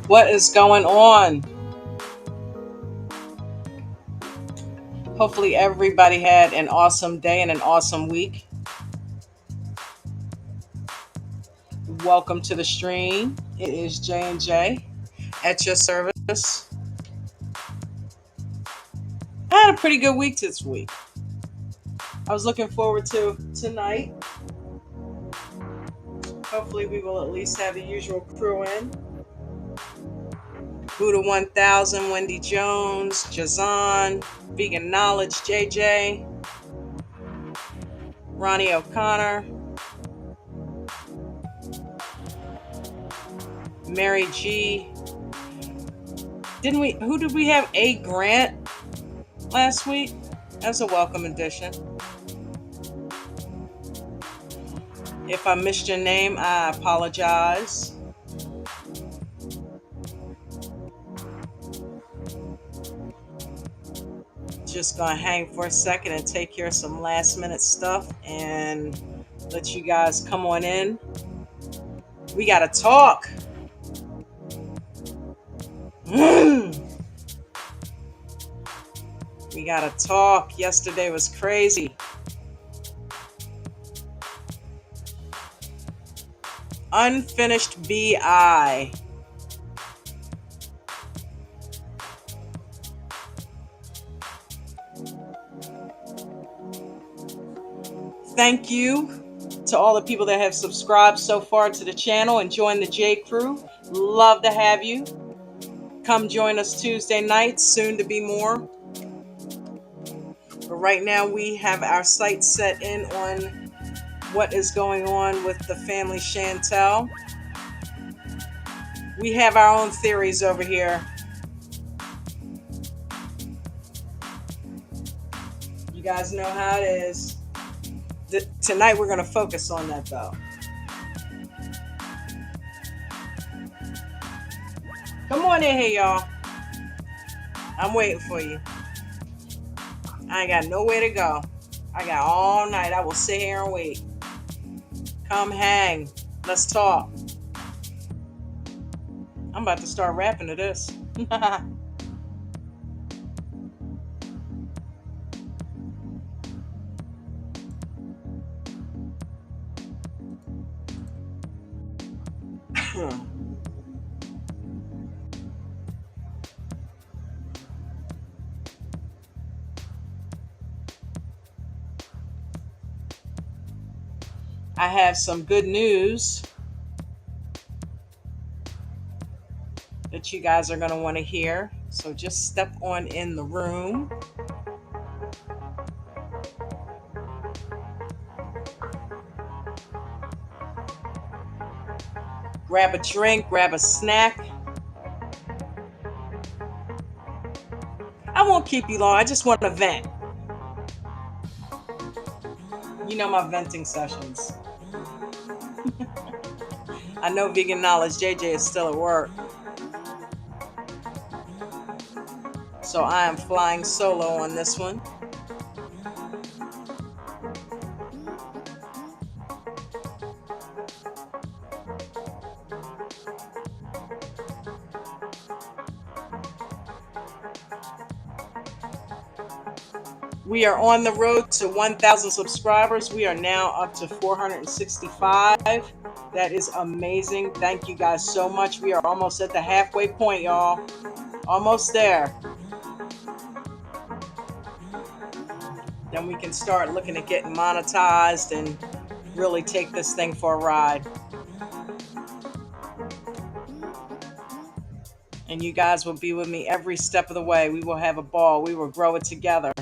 What is going on? Hopefully everybody had an awesome day and an awesome week. Welcome to the stream. It is J&J at your service. I had a pretty good week this week. I was looking forward to tonight. Hopefully we will at least have the usual crew in. Buddha 1000, Wendy Jones, Jazan, Vegan Knowledge, JJ, Ronnie O'Connor, Mary G. Who did we have? A Grant last week? That's a welcome addition. If I missed your name, I apologize. Just gonna hang for a second and take care of some last minute stuff and let you guys come on in. We gotta talk. We gotta talk. Yesterday was crazy. Unfinished BI. Thank you to all the people that have subscribed so far to the channel and joined the J Crew. Love to have you. Come join us Tuesday nights, soon to be more. But right now we have our sights set in on what is going on with the family Chantel. We have our own theories over here. You guys know how it is. Tonight we're going to focus on that though. Come on in here, y'all. I'm waiting for you. I ain't got nowhere to go. I got all night. I will sit here and wait. Come hang. Let's talk. I'm about to start rapping to this. I have some good news that you guys are going to want to hear. So just step on in the room. Grab a drink, grab a snack. I won't keep you long. I just want to vent. You know my venting sessions. I know Vegan Knowledge JJ is still at work. So I am flying solo on this one. We are on the road to 1,000 subscribers. We are now up to 465. That is amazing. Thank you guys so much. We are almost at the halfway point, y'all. Almost there. Then we can start looking at getting monetized and really take this thing for a ride. And you guys will be with me every step of the way. We will have a ball. We will grow it together.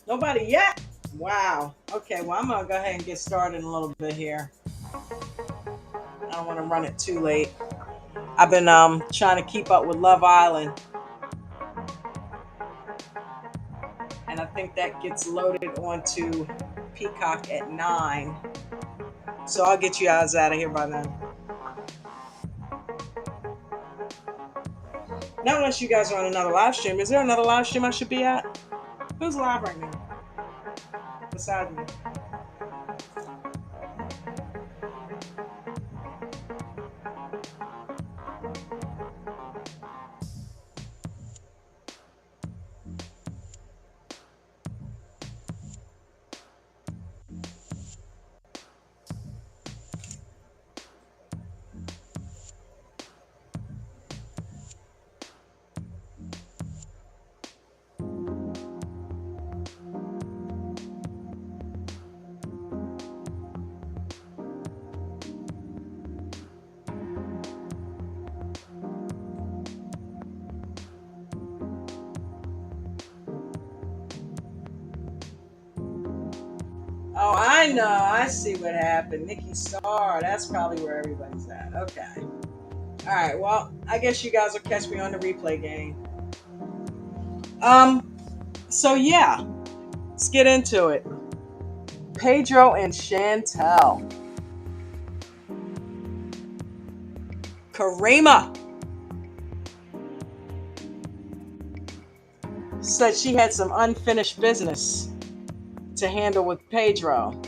Nobody yet? Wow. Okay, well, I'm going to go ahead and get started a little bit here. I don't want to run it too late. I've been trying to keep up with Love Island. And I think that gets loaded onto Peacock at 9. So I'll get you guys out of here by then. Not unless you guys are on another live stream. Is there another live stream I should be at? Who's live right now? Besides me. Oh, I know. I see what happened. Nikki Starr. That's probably where everybody's at. Okay. All right. Well, I guess you guys will catch me on the replay game. So yeah, let's get into it. Pedro and Chantel. Karima said she had some unfinished business to handle with Pedro.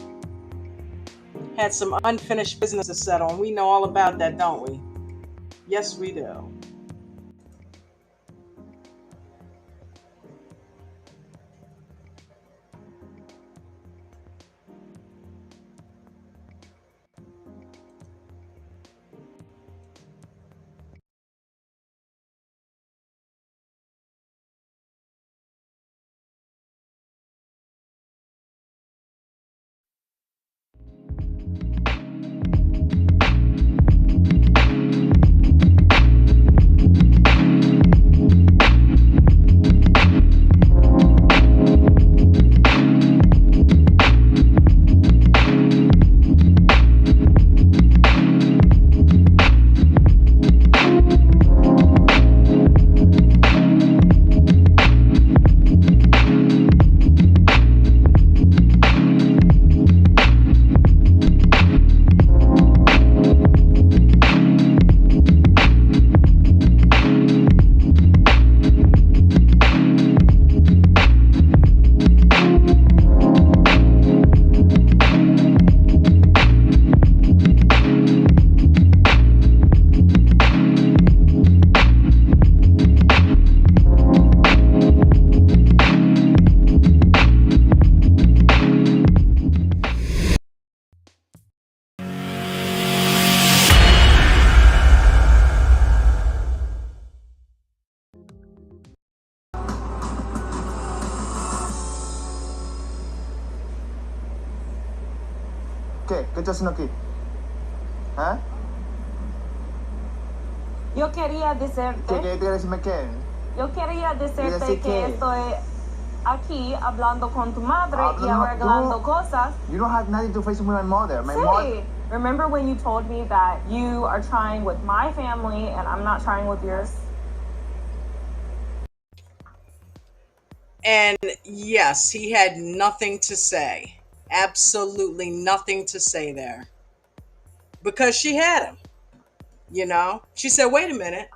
Had some unfinished business to settle, and we know all about that, don't we? Yes, we do. ¿Qué? ¿Qué estás haciendo aquí? ¿Ah? Yo quería decirte. ¿Qué quieres decirme qué? Yo quería decirte decir que qué? estoy aquí hablando con tu madre y arreglando cosas. You don't have nothing to face with my mother. My Sí. mother. Remember when you told me that you are trying with my family and I'm not trying with yours? And yes, he had nothing to say. Absolutely nothing to say there. Because she had him. You know? She said, wait a minute.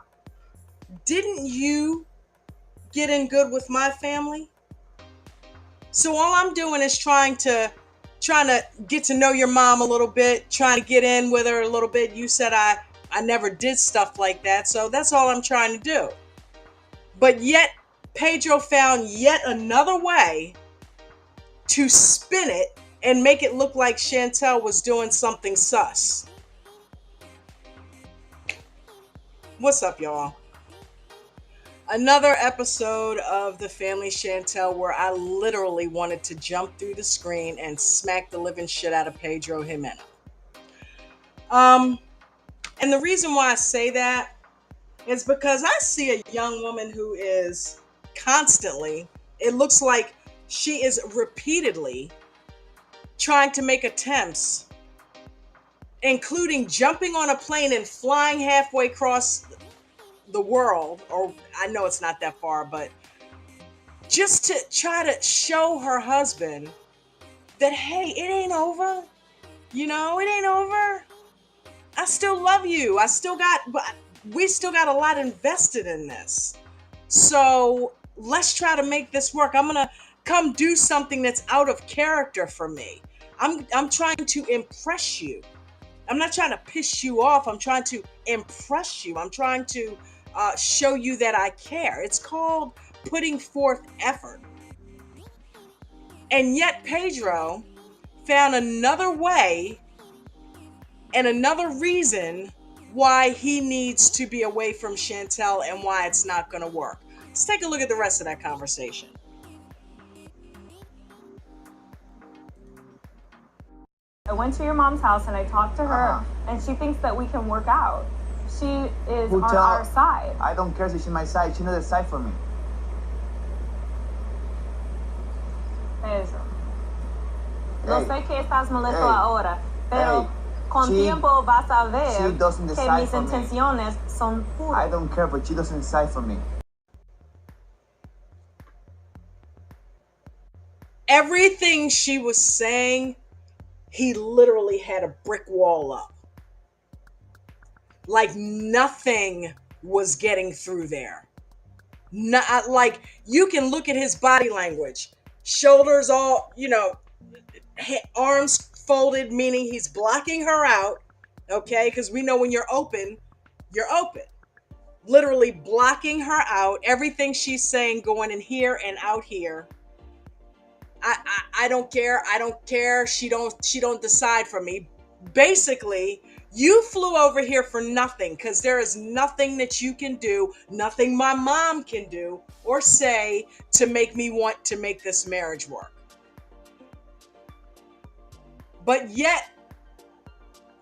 Didn't you get in good with my family? So all I'm doing is trying to get to know your mom a little bit, trying to get in with her a little bit. You said I never did stuff like that, so that's all I'm trying to do. But yet Pedro found yet another way to spin it and make it look like Chantel was doing something sus. What's up, y'all? Another episode of The Family Chantel where I literally wanted to jump through the screen and smack the living shit out of Pedro Jimeno. And the reason why I say that is because I see a young woman who is constantly, it looks like she is repeatedly trying to make attempts, including jumping on a plane and flying halfway across the world, or I know it's not that far, but just to try to show her husband that, hey, it ain't over. You know, it ain't over. I still love you. We still got a lot invested in this. So let's try to make this work. I'm going to come do something that's out of character for me. I'm trying to impress you. I'm not trying to piss you off. I'm trying to impress you. I'm trying to show you that I care. It's called putting forth effort. And yet Pedro found another way and another reason why he needs to be away from Chantel and why it's not going to work. Let's take a look at the rest of that conversation. I went to your mom's house and I talked to her, and she thinks that we can work out. She is on our side. I don't care if she's my side. She's not the side for me. Pedro. Yo sé que estás molesto ahora, pero con tiempo vas a ver que mis intenciones son puras. I don't care, but she doesn't decide for me. Everything she was saying, he literally had a brick wall up. Like nothing was getting through there. Not like you can look at his body language, shoulders all, arms folded, meaning he's blocking her out. Okay, because we know when you're open, you're open. Literally blocking her out. Everything she's saying going in here and out here. I don't care. I don't care. She don't decide for me. Basically, you flew over here for nothing because there is nothing that you can do, nothing my mom can do or say to make me want to make this marriage work. But yet,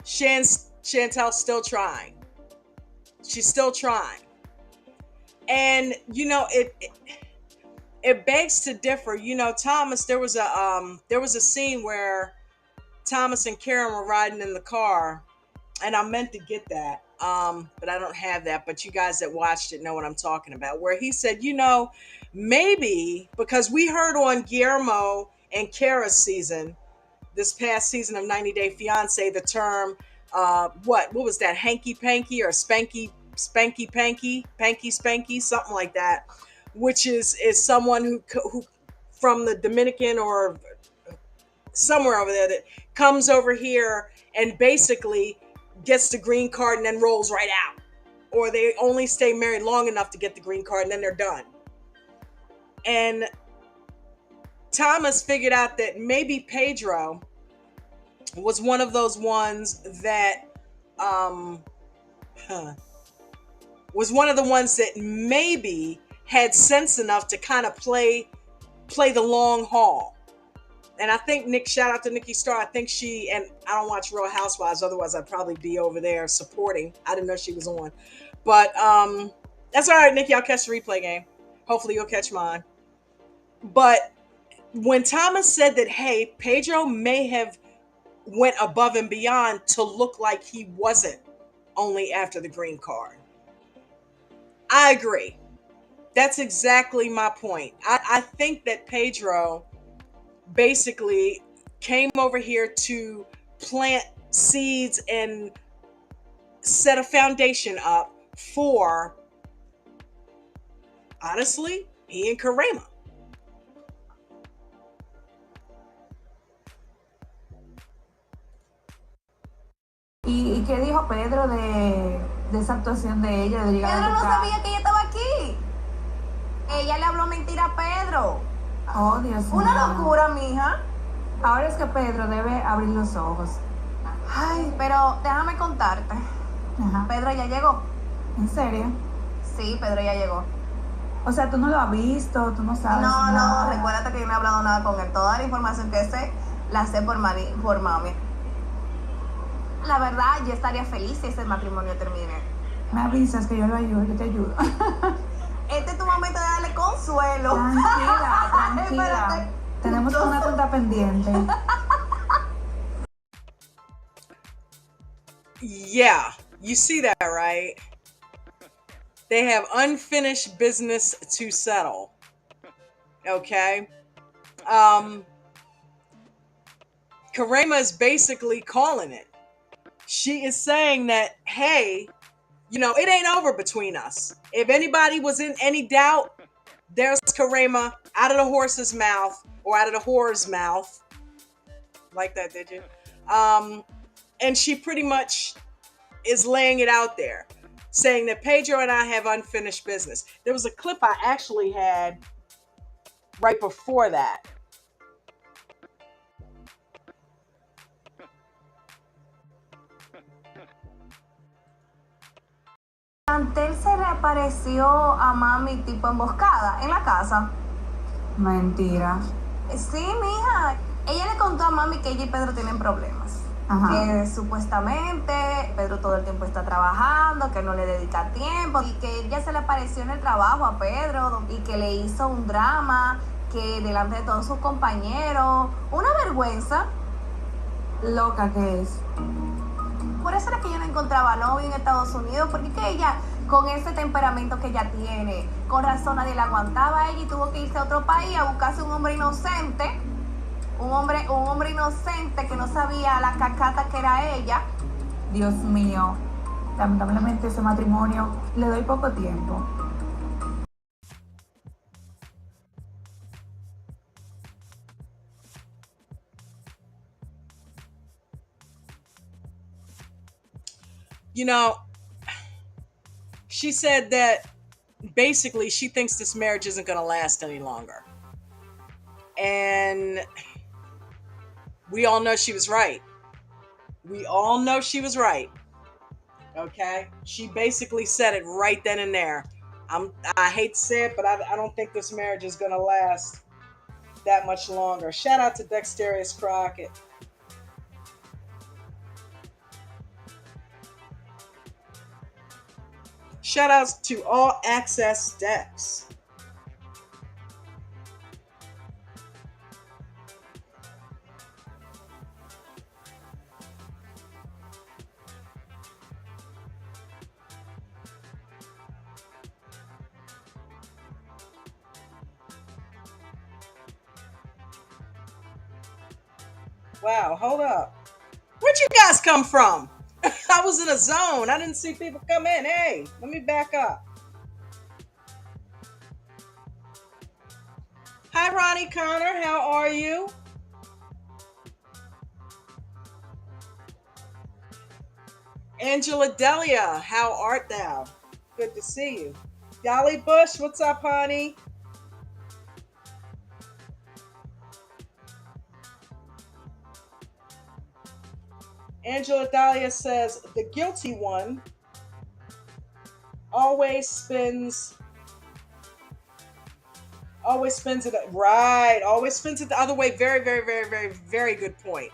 Chantel's still trying. She's still trying. And, it begs to differ. Thomas, there was a scene where Thomas and Karen were riding in the car, and I meant to get that, but I don't have that. But you guys that watched it know what I'm talking about, where he said, maybe because we heard on Guillermo and Kara's season, this past season of 90 Day Fiance, the term, what was that, hanky panky or spanky panky spanky, something like that, which is someone who from the Dominican or somewhere over there that comes over here and basically gets the green card and then rolls right out, or they only stay married long enough to get the green card and then they're done. And Thomas figured out that maybe Pedro was one of those ones that was one of the ones that maybe had sense enough to kind of play the long haul. And I think shout out to Nikki Starr. I think and I don't watch Real Housewives, otherwise I'd probably be over there supporting. I didn't know she was on. But that's all right, Nikki. I'll catch the replay game. Hopefully you'll catch mine. But when Thomas said that, hey, Pedro may have went above and beyond to look like he wasn't only after the green card. I agree. That's exactly my point. I think that Pedro basically came over here to plant seeds and set a foundation up for, honestly, he and Karima. ¿Y qué dijo Pedro de esa actuación de ella? De llegar Pedro no sabía que ella estaba aquí. Ella le habló mentira a Pedro. Oh, Dios mío. Una locura, mija. Ahora es que Pedro debe abrir los ojos. Ay, pero déjame contarte. Ajá. Pedro ya llegó. ¿En serio? Sí, Pedro ya llegó. O sea, tú no lo has visto, tú no sabes nada. No, recuérdate que yo no he hablado nada con él. Toda la información que sé, la sé por mami. La verdad, yo estaría feliz si ese matrimonio termine. Me avisas que yo lo ayudo, yo te ayudo. Este es tu momento de darle consuelo. Tranquila. Espérate. Tenemos una cuenta pendiente. Yeah, you see that, right? They have unfinished business to settle. Okay? Karima is basically calling it. She is saying that, hey, it ain't over between us. If anybody was in any doubt, there's Karima out of the horse's mouth, or out of the whore's mouth. Like that, did you? And she pretty much is laying it out there, saying that Pedro and I have unfinished business. There was a clip I actually had right before that. Chantel se reapareció a mami tipo emboscada en la casa. Mentira. Sí, mija. Ella le contó a mami que ella y Pedro tienen problemas. Ajá. Que supuestamente Pedro todo el tiempo está trabajando, que no le dedica tiempo y que ella se le apareció en el trabajo a Pedro y que le hizo un drama, que delante de todos sus compañeros. Una vergüenza. Loca que es. Por eso era que yo no encontraba novio en Estados Unidos, porque que ella, con ese temperamento que ella tiene, con razón nadie la aguantaba a ella y tuvo que irse a otro país a buscarse un hombre inocente, un hombre inocente que no sabía la cacata que era ella. Dios mío, lamentablemente ese matrimonio le doy poco tiempo. She said that basically she thinks this marriage isn't going to last any longer. And we all know she was right. Okay? She basically said it right then and there. I hate to say it, but I don't think this marriage is going to last that much longer. Shout out to Dexterious Crockett. Shout outs to All Access Dex. Wow, hold up. Where'd you guys come from? I was in a zone. I didn't see people come in. Hey, let me back up. Hi, Ronnie Connor. How are you? Angela Delia, how art thou? Good to see you. Dolly Bush, what's up, honey? Angela Dahlia says, the guilty one always spins Always spins it right. Always spins it the other way. Very, very, very, very, very good point.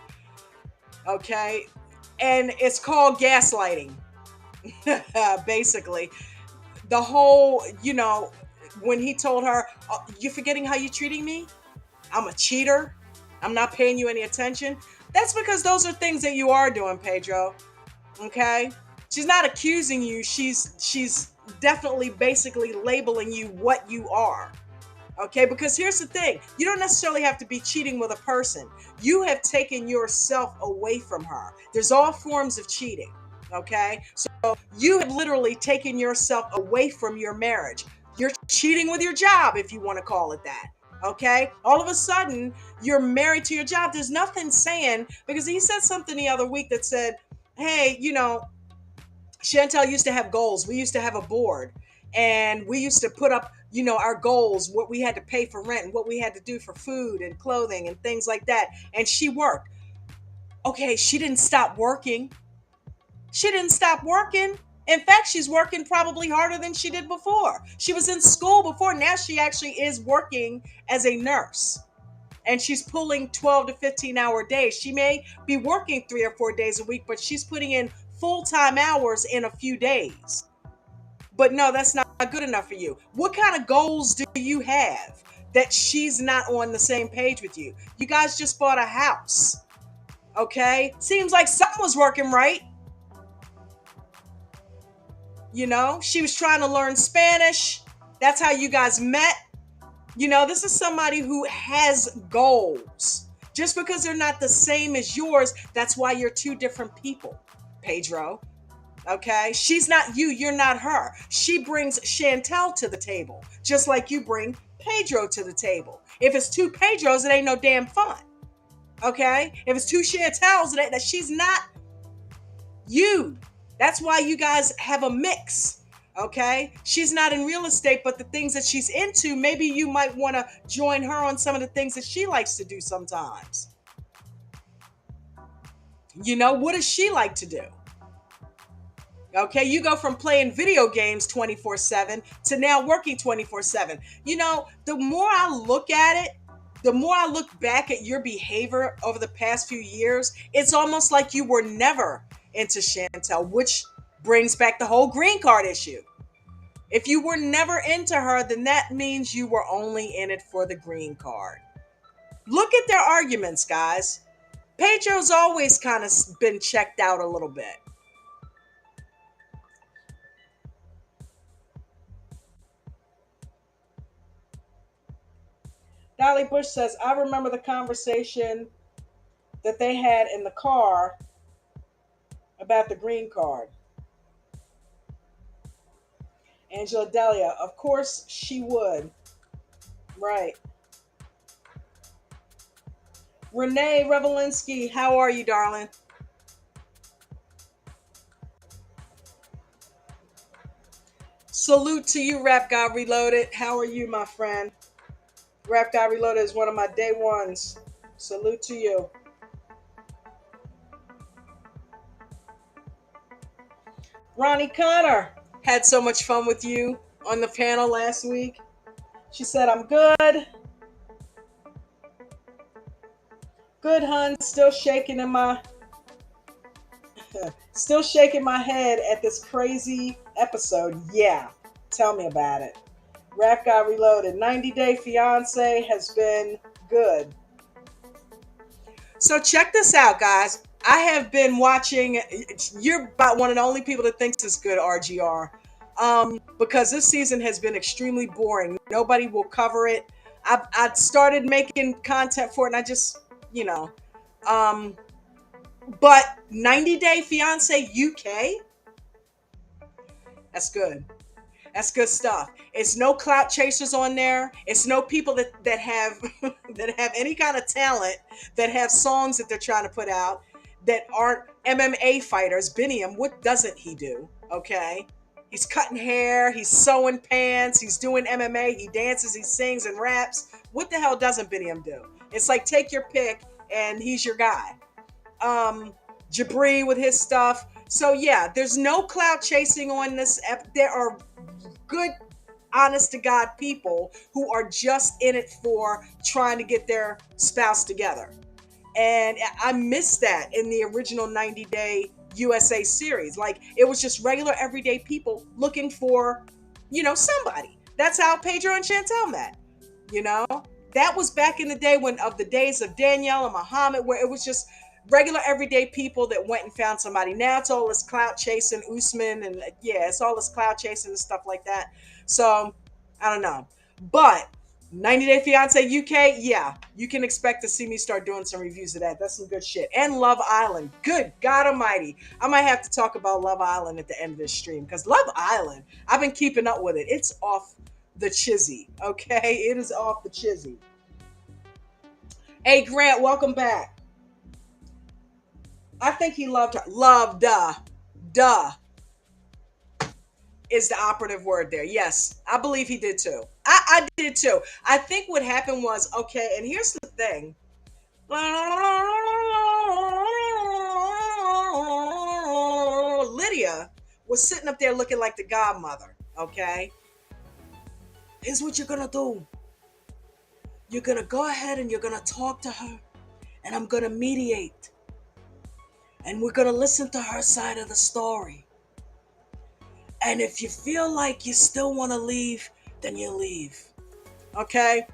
Okay, and it's called gaslighting. Basically, the whole, when he told her, oh, "You forgetting how you treating me? I'm a cheater. I'm not paying you any attention." That's because those are things that you are doing, Pedro. Okay, she's not accusing you. She's definitely basically labeling you what you are. Okay, because here's the thing, you don't necessarily have to be cheating with a person. You have taken yourself away from her. There's all forms of cheating. Okay, so you have literally taken yourself away from your marriage. You're cheating with your job, if you want to call it that. Okay, all of a sudden you're married to your job. There's nothing saying, because he said something the other week that said, hey, Chantel used to have goals. We used to have a board, and we used to put up, our goals, what we had to pay for rent and what we had to do for food and clothing and things like that. And she worked. Okay, she didn't stop working. She didn't stop working. In fact, she's working probably harder than she did before. She was in school before. Now she actually is working as a nurse. And she's pulling 12 to 15-hour days. She may be working 3 or 4 days a week, but she's putting in full-time hours in a few days. But no, that's not good enough for you. What kind of goals do you have that she's not on the same page with you? You guys just bought a house. Okay? Seems like something was working right. She was trying to learn Spanish. That's how you guys met. This is somebody who has goals. Just because they're not the same as yours, that's why you're two different people, Pedro. Okay? She's not you, you're not her. She brings Chantel to the table, just like you bring Pedro to the table. If it's two Pedros, it ain't no damn fun. Okay? If it's two Chantels, that she's not you. That's why you guys have a mix. Okay? She's not in real estate, but the things that she's into, maybe you might want to join her on some of the things that she likes to do sometimes. What does she like to do? Okay, you go from playing video games 24/7 to now working 24/7. The more I look at it, the more I look back at your behavior over the past few years, it's almost like you were never into Chantel, which brings back the whole green card issue. If you were never into her, then that means you were only in it for the green card. Look at their arguments, guys. Pedro's always kind of been checked out a little bit. Dolly Bush says, I remember the conversation that they had in the car about the green card. Angela Delia, of course she would. Right. Renee Revelinsky, how are you, darling? Salute to you, Rap God Reloaded. How are you, my friend? Rap God Reloaded is one of my day ones. Salute to you. Ronnie Connor had so much fun with you on the panel last week. She said, I'm good. Good, hun. Still shaking my head at this crazy episode. Yeah. Tell me about it. Rap God Reloaded. 90-Day Fiance has been good. So check this out, guys. I have been watching. You're about one of the only people that thinks it's good, RGR. Because this season has been extremely boring. Nobody will cover it. I started making content for it, and I just, but 90-Day Fiance UK, that's good. That's good stuff. It's no clout chasers on there. It's no people that have that have any kind of talent, that have songs that they're trying to put out, that aren't MMA fighters. Biniam, what doesn't he do? Okay. He's cutting hair, he's sewing pants, he's doing MMA, he dances, he sings and raps. What the hell doesn't Biniam do? It's like, take your pick and he's your guy. Jabri with his stuff. So yeah, there's no clout chasing on this. There are good honest to God people who are just in it for trying to get their spouse together. And I missed that in the original 90 Day USA series. Like, it was just regular everyday people looking for, somebody. That's how Pedro and Chantel met. You know, that was back in the day of the days of Danielle and Muhammad, where it was just regular everyday people that went and found somebody. Now it's all this clout chasing, Usman, and yeah, it's all this clout chasing and stuff like that. So I don't know, but 90 Day Fiance UK, yeah, you can expect to see me start doing some reviews of that. That's some good shit. And Love Island, good God Almighty, I might have to talk about Love Island at the end of this stream, because Love Island, I've been keeping up with it. It's off the chizzy, okay? It is off the chizzy. Hey, Grant, welcome back. I think he loved her. Loved, duh is the operative word there. Yes, I believe he did too. I did too. I think what happened was, okay, and here's the thing. Lydia was sitting up there looking like the godmother, okay? Here's what you're gonna do. You're gonna go ahead and you're gonna talk to her, and I'm gonna mediate. And we're gonna listen to her side of the story. And if you feel like you still want to leave, then you leave. Okay?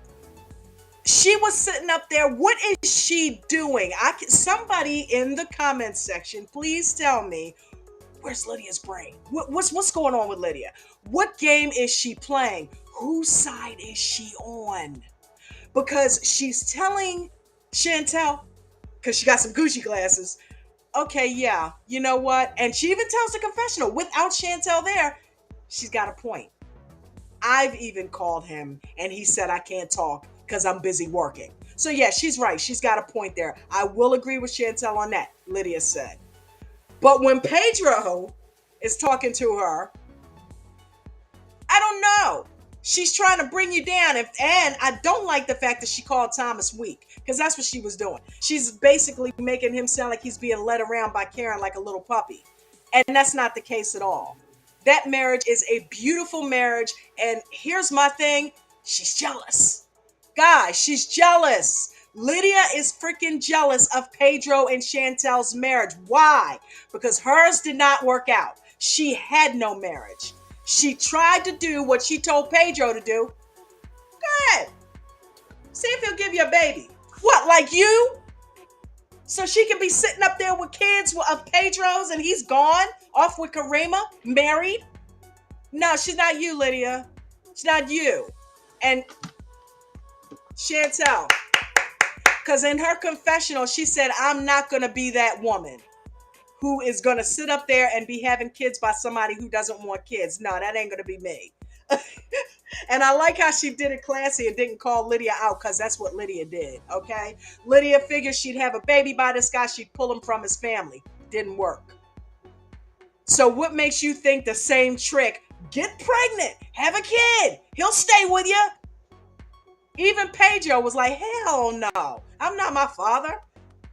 She was sitting up there. What is she doing? Somebody in the comments section, please tell me, where's Lydia's brain? What's going on with Lydia? What game is she playing? Whose side is she on? Because she's telling Chantel, because she got some Gucci glasses, okay, yeah, you know what? And she even tells the confessional, without Chantel there, she's got a point. I've even called him and he said, I can't talk because I'm busy working. So yeah, she's right. She's got a point there. I will agree with Chantel on that, Lydia said. But when Pedro is talking to her, I don't know. She's trying to bring you down. And I don't like the fact that she called Thomas weak, because that's what she was doing. She's basically making him sound like he's being led around by Karen like a little puppy. And that's not the case at all. That marriage is a beautiful marriage. And here's my thing. She's jealous. Guys, she's jealous. Lydia is freaking jealous of Pedro and Chantel's marriage. Why? Because hers did not work out. She had no marriage. She tried to do what she told Pedro to do. Go ahead. See if he'll give you a baby. What, like you? So she can be sitting up there with kids of Pedro's and he's gone off with Karima, married? No, she's not you, Lydia. She's not you. And Chantel, because in her confessional, she said, I'm not going to be that woman who is going to sit up there and be having kids by somebody who doesn't want kids. No, that ain't going to be me. And I like how she did it classy and didn't call Lydia out, because that's what Lydia did, okay? Lydia figured she'd have a baby by this guy. She'd pull him from his family. Didn't work. So what makes you think the same trick? Get pregnant. Have a kid. He'll stay with you. Even Pedro was like, hell no. I'm not my father.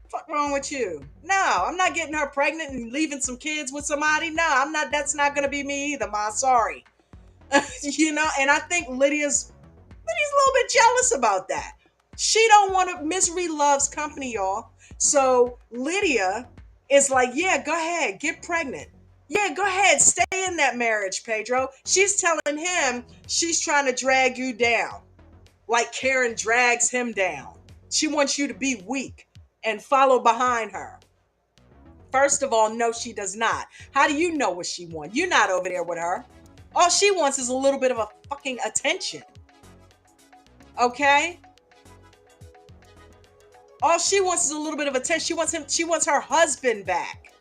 Fuck wrong with you? No, I'm not getting her pregnant and leaving some kids with somebody. No, I'm not. That's not going to be me either, Ma. Sorry. And I think Lydia's a little bit jealous about that. She don't want to. Misery loves company, y'all. So Lydia is like, yeah, go ahead, get pregnant. Yeah, go ahead, stay in that marriage, Pedro. She's telling him she's trying to drag you down, like Karen drags him down. She wants you to be weak and follow behind her. First of all, no, she does not. How do you know what she wants? You're not over there with her. All she wants is a little bit of a fucking attention. Okay? All she wants is a little bit of attention. She wants her husband back.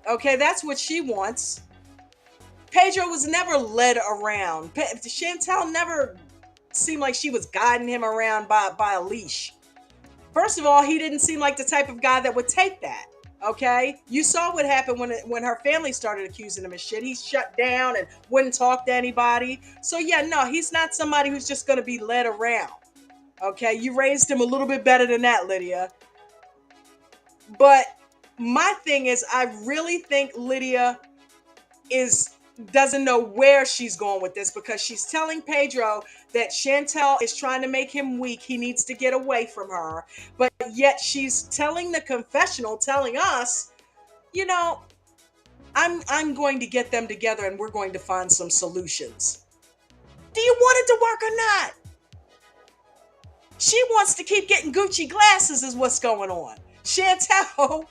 Okay, that's what she wants. Pedro was never led around. Chantel never seemed like she was guiding him around by a leash. First of all, he didn't seem like the type of guy that would take that. Okay, you saw what happened when her family started accusing him of shit. He shut down and wouldn't talk to anybody. So yeah, no, he's not somebody who's just going to be led around. Okay, you raised him a little bit better than that, Lydia. But my thing is, I really think Lydia is doesn't know where she's going with this, because she's telling Pedro that Chantel is trying to make him weak. He needs to get away from her. But yet she's telling the confessional, telling us, I'm going to get them together and we're going to find some solutions. Do you want it to work or not? She wants to keep getting Gucci glasses is what's going on. Chantel,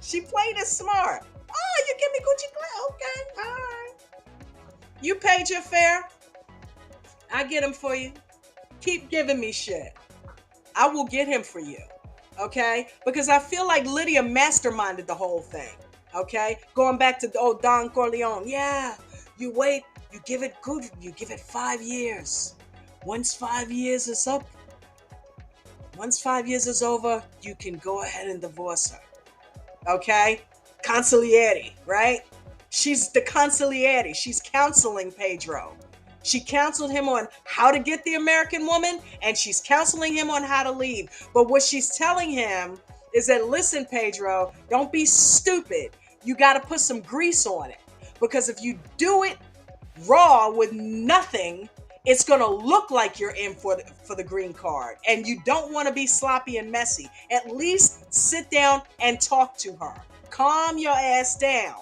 she played it smart. Oh, you give me Gucci glasses? Okay, all right. You paid your fare. I get him for you. Keep giving me shit. I will get him for you. Okay? Because I feel like Lydia masterminded the whole thing. Okay? Going back to Don Corleone. Yeah. You wait. You give it 5 years. Once 5 years is up, once 5 years is over, you can go ahead and divorce her. Okay? Consigliere, right? She's the consigliere. She's counseling Pedro. She counseled him on how to get the American woman, and she's counseling him on how to leave. But what she's telling him is that, listen, Pedro, don't be stupid. You got to put some grease on it. Because if you do it raw with nothing, it's going to look like you're in for the green card. And you don't want to be sloppy and messy. At least sit down and talk to her. Calm your ass down.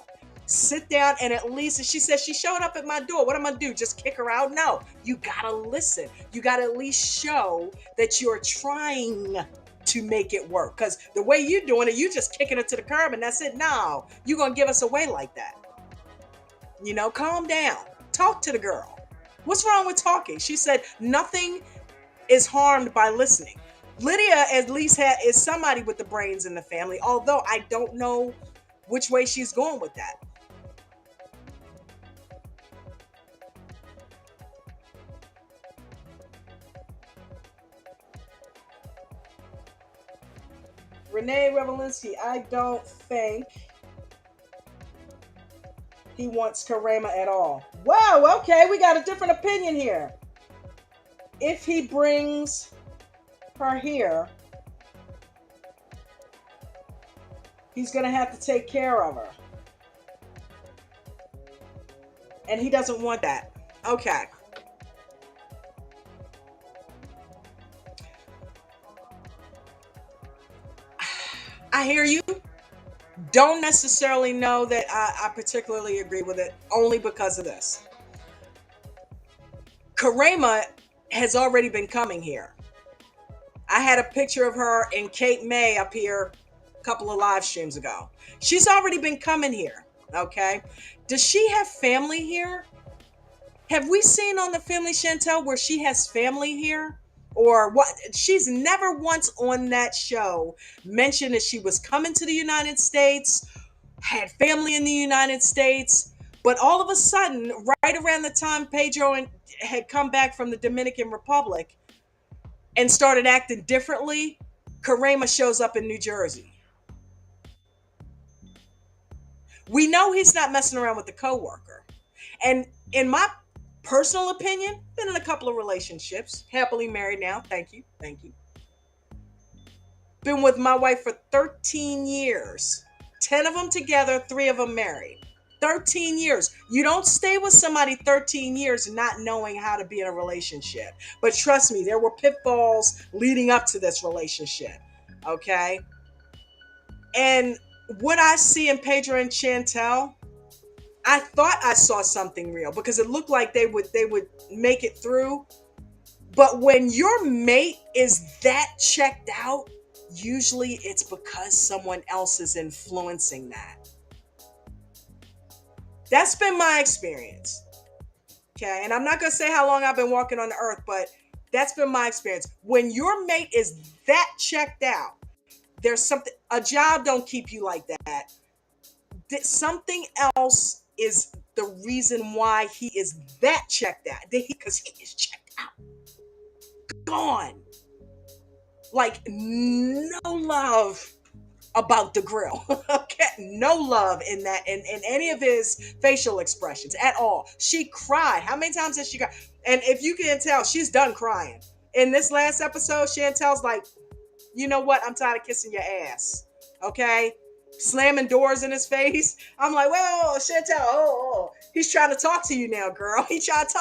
Sit down and at least, she says she showed up at my door. What am I going to do? Just kick her out? No. You got to listen. You got to at least show that you're trying to make it work. Because the way you're doing it, you just kicking her to the curb and that's it. No, you're going to give us away like that. Calm down. Talk to the girl. What's wrong with talking? She said nothing is harmed by listening. Lydia at least is somebody with the brains in the family, although I don't know which way she's going with that. Renee Revelinsky, I don't think he wants Karima at all. Wow, okay, we got a different opinion here. If he brings her here, he's going to have to take care of her. And he doesn't want that. Okay. I hear you. Don't necessarily know that I particularly agree with it, only because of this. Karima has already been coming here. I had a picture of her in Cape May up here a couple of live streams ago. She's already been coming here, okay? Does she have family here? Have we seen on the Family Chantel where she has family here? Or what? She's never once on that show mentioned that she was coming to the United States, had family in the United States, but all of a sudden, right around the time Pedro had come back from the Dominican Republic and started acting differently, Karima shows up in New Jersey. We know he's not messing around with the coworker. And in my personal opinion, been in a couple of relationships, happily married now. Thank you. Been with my wife for 13 years. 10 of them together, 3 of them married. 13 years. You don't stay with somebody 13 years not knowing how to be in a relationship. But trust me, there were pitfalls leading up to this relationship. Okay? And what I see in Pedro and Chantel, I thought I saw something real because it looked like they would make it through. But when your mate is that checked out, usually it's because someone else is influencing that. That's been my experience. Okay, and I'm not going to say how long I've been walking on the earth, but that's been my experience. When your mate is that checked out, there's something, a job don't keep you like that. Something else is the reason why he is that checked out. Because he is checked out. Gone. Like no love about the grill. Okay, no love in that, in any of his facial expressions at all. She cried. How many times has she cried? And if you can tell, she's done crying. In this last episode, Chantel's like, you know what? I'm tired of kissing your ass. Okay? slamming doors in his face. I'm like, well, Chantel, he's trying to talk to you now, girl. He trying to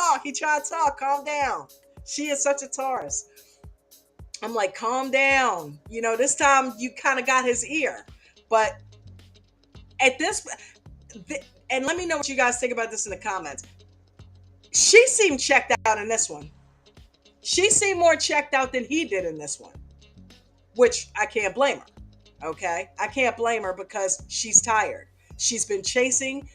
talk. Calm down. She is such a Taurus. I'm like, calm down. This time you kind of got his ear. But at this, and let me know what you guys think about this in the comments. She seemed checked out in this one. She seemed more checked out than he did in this one, which I can't blame her. Okay, I can't blame her because she's tired. She's been chasing.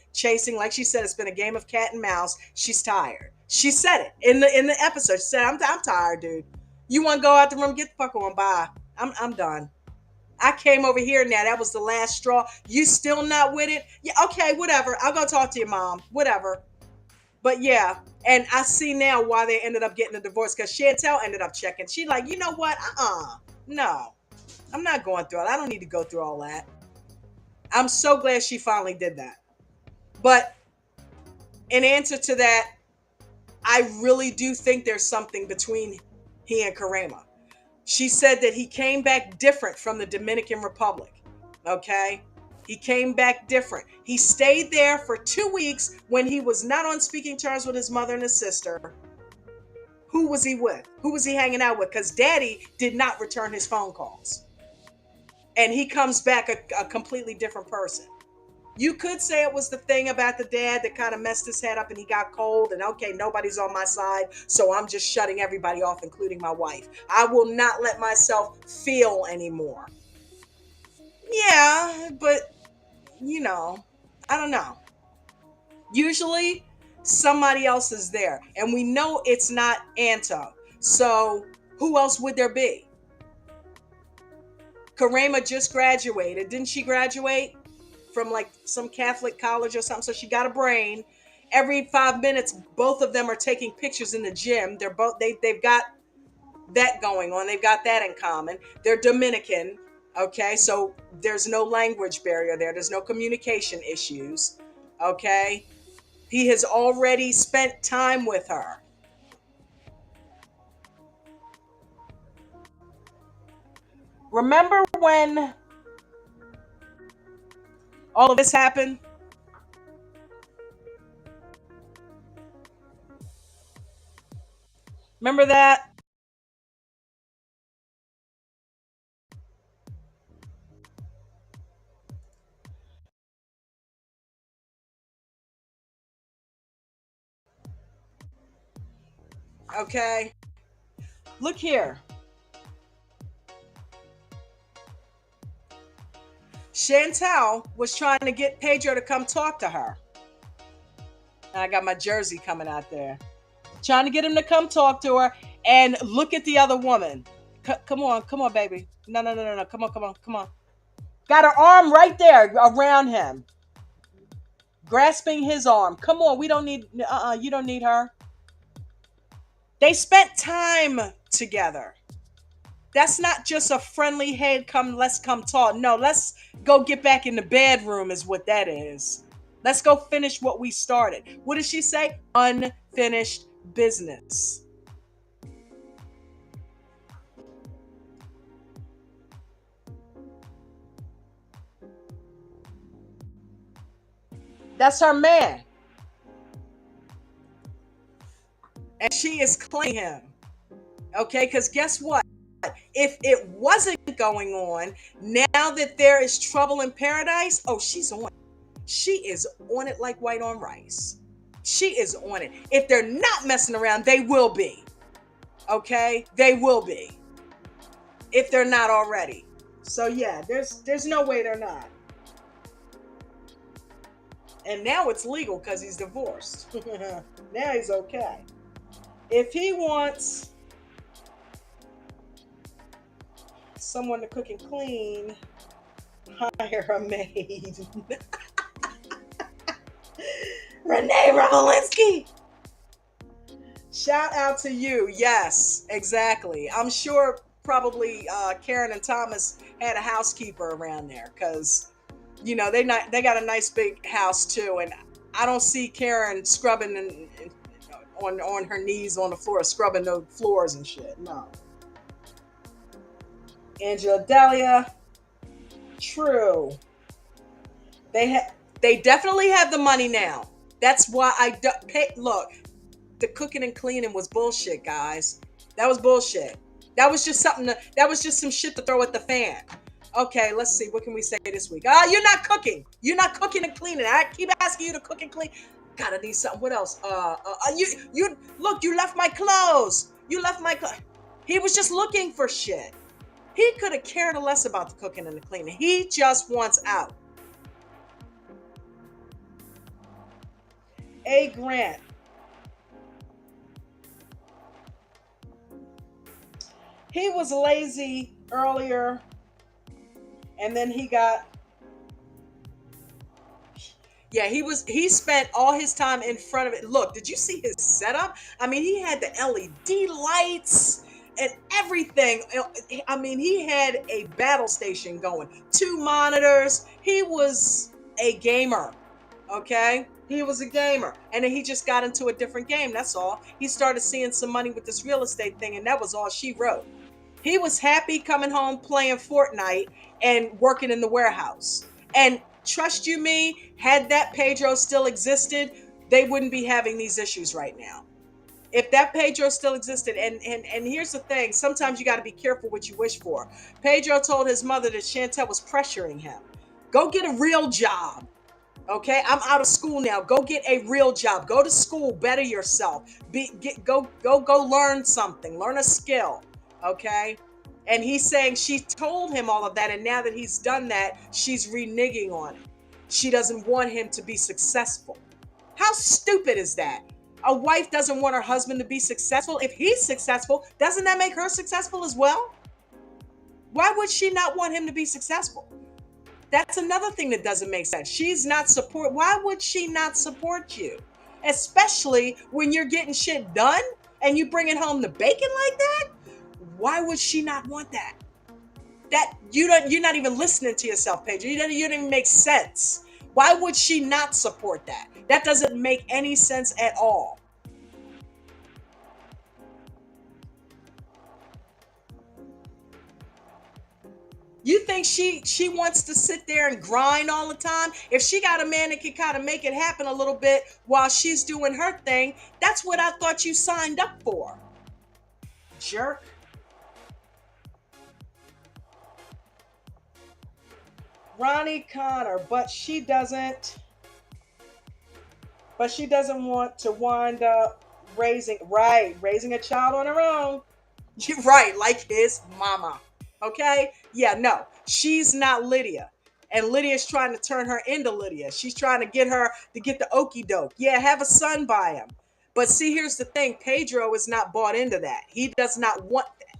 Like she said, it's been a game of cat and mouse. She's tired. She said it in the episode. She said, "I'm tired, dude. You want to go out the room? Get the fuck on. Bye. I'm done. I came over here now. That was the last straw. You still not with it? Yeah. Okay. Whatever. I'll go talk to your mom. Whatever. But yeah, and I see now why they ended up getting a divorce because Chantel ended up checking. She like, you know what? No. I'm not going through it. I don't need to go through all that. I'm so glad she finally did that. But in answer to that, I really do think there's something between he and Karima. She said that he came back different from the Dominican Republic. Okay? He came back different. He stayed there for 2 weeks when he was not on speaking terms with his mother and his sister. Who was he with? Who was he hanging out with? Because Daddy did not return his phone calls. And he comes back a completely different person. You could say it was the thing about the dad that kind of messed his head up and he got cold and okay, nobody's on my side, so I'm just shutting everybody off, including my wife. I will not let myself feel anymore. Yeah, but I don't know. Usually somebody else is there and we know it's not Anto. So who else would there be? Karima just graduated. Didn't she graduate from like some Catholic college or something? So she got a brain. Every 5 minutes, both of them are taking pictures in the gym. They've got that going on. They've got that in common. They're Dominican. Okay, so there's no language barrier there. There's no communication issues. Okay, he has already spent time with her. Remember when all of this happened? Remember that? Okay. Look here. Chantel was trying to get Pedro to come talk to her. And I got my jersey coming out there. Trying to get him to come talk to her. And look at the other woman. Come on, baby. No. Come on. Got her arm right there around him. Grasping his arm. Come on, we don't need, you don't need her. They spent time together. That's not just a friendly, hey, let's come talk. No, let's go get back in the bedroom is what that is. Let's go finish what we started. What did she say? Unfinished business. That's her man. And she is claiming him. Okay, because guess what? If it wasn't going on, now that there is trouble in paradise, she's on it. She is on it like white on rice. She is on it. If they're not messing around, they will be. Okay? They will be. If they're not already. So yeah, there's no way they're not. And now it's legal because he's divorced. Now he's okay. If he wants someone to cook and clean, hire a maid. Renee Revolinsky. Shout out to you. Yes, exactly. I'm sure probably Karen and Thomas had a housekeeper around there because, they got a nice big house too. And I don't see Karen scrubbing on her knees on the floor, scrubbing the floors and shit. No. Angela Delia. True. They definitely have the money now. That's why I pay. Look, the cooking and cleaning was bullshit, guys. That was bullshit. That was just that was just some shit to throw at the fan. Okay, let's see. What can we say this week? You're not cooking. You're not cooking and cleaning. I keep asking you to cook and clean. Gotta need something. What else? You look. You left my clothes. You left my clothes. He was just looking for shit. He could have cared less about the cooking and the cleaning. He just wants out. A. Grant. He was lazy earlier, and then he spent all his time in front of it. Look, did you see his setup? I mean, he had the LED lights and everything. I mean, he had a battle station going, 2 monitors. He was a gamer, okay? He was a gamer, and then he just got into a different game, that's all. He started seeing some money with this real estate thing, and that was all she wrote. He was happy coming home playing Fortnite and working in the warehouse. And trust you me, had that Pedro still existed, they wouldn't be having these issues right now. If that Pedro still existed, and here's the thing, sometimes you got to be careful what you wish for. Pedro told his mother that Chantel was pressuring him. Go get a real job. Okay, I'm out of school now. Go get a real job. Go to school. Better yourself. Go learn something. Learn a skill. Okay, and he's saying she told him all of that, and now that he's done that, she's reneging on it. She doesn't want him to be successful. How stupid is that? A wife doesn't want her husband to be successful. If he's successful, doesn't that make her successful as well? Why would she not want him to be successful? That's another thing that doesn't make sense. Why would she not support you? Especially when you're getting shit done and you bringing home the bacon like that? Why would she not want that? You're not even listening to yourself, Pedro. You don't even make sense. Why would she not support that? That doesn't make any sense at all. You think she wants to sit there and grind all the time? If she got a man that can kind of make it happen a little bit while she's doing her thing, that's what I thought you signed up for. Jerk. Ronnie Connor, but she doesn't want to wind up raising a child on her own. You're right, like his mama. Okay? Yeah, no, she's not Lydia. And Lydia's trying to turn her into Lydia. She's trying to get her to get the okie doke. Yeah, have a son by him. But see, here's the thing. Pedro is not bought into that. He does not want that.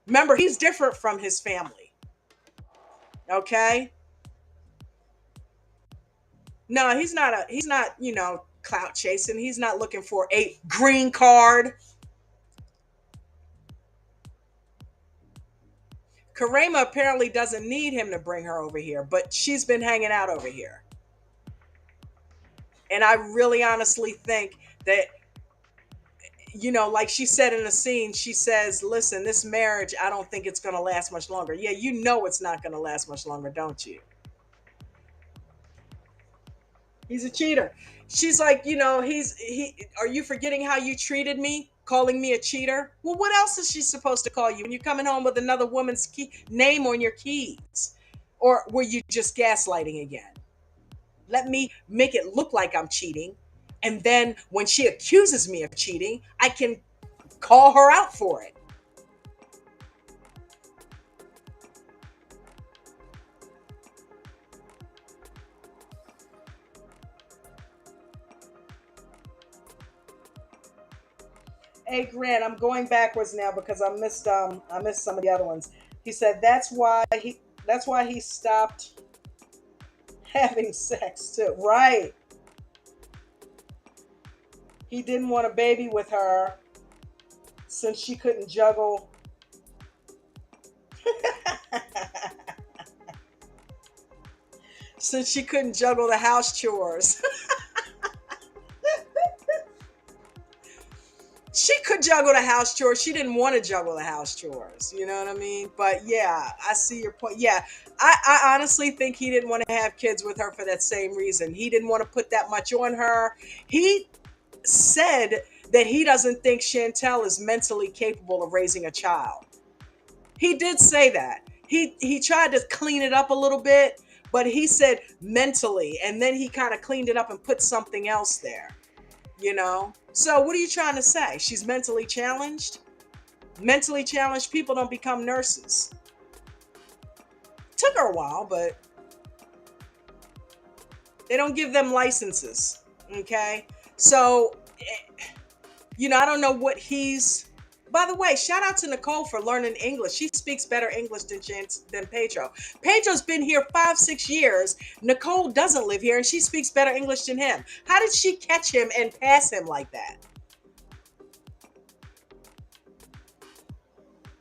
Remember, he's different from his family. Okay? No, he's not, clout chasing. He's not looking for a green card. Karima apparently doesn't need him to bring her over here, but she's been hanging out over here. And I really honestly think that, like she said in the scene, she says, listen, this marriage, I don't think it's going to last much longer. Yeah, it's not going to last much longer, don't you? He's a cheater. She's like, are you forgetting how you treated me? Calling me a cheater? Well, what else is she supposed to call you when you're coming home with another woman's name on your keys? Or were you just gaslighting again? Let me make it look like I'm cheating. And then when she accuses me of cheating, I can call her out for it. Hey Grant, I'm going backwards now because I missed some of the other ones. He said that's why he stopped having sex too. Right. He didn't want a baby with her since she couldn't juggle. Since she couldn't juggle the house chores. She could juggle the house chores. She didn't want to juggle the house chores. You know what I mean? But yeah, I see your point. Yeah, I honestly think he didn't want to have kids with her for that same reason. He didn't want to put that much on her. He said that he doesn't think Chantel is mentally capable of raising a child. He did say that. He tried to clean it up a little bit, but he said mentally, and then he kind of cleaned it up and put something else there. So what are you trying to say? She's mentally challenged? Mentally challenged people don't become nurses. Took her a while, but they don't give them licenses. Okay? So, I don't know what he's... By the way, shout out to Nicole for learning English. She speaks better English than Pedro. Pedro's been here 5-6 years. Nicole doesn't live here, and she speaks better English than him. How did she catch him and pass him like that?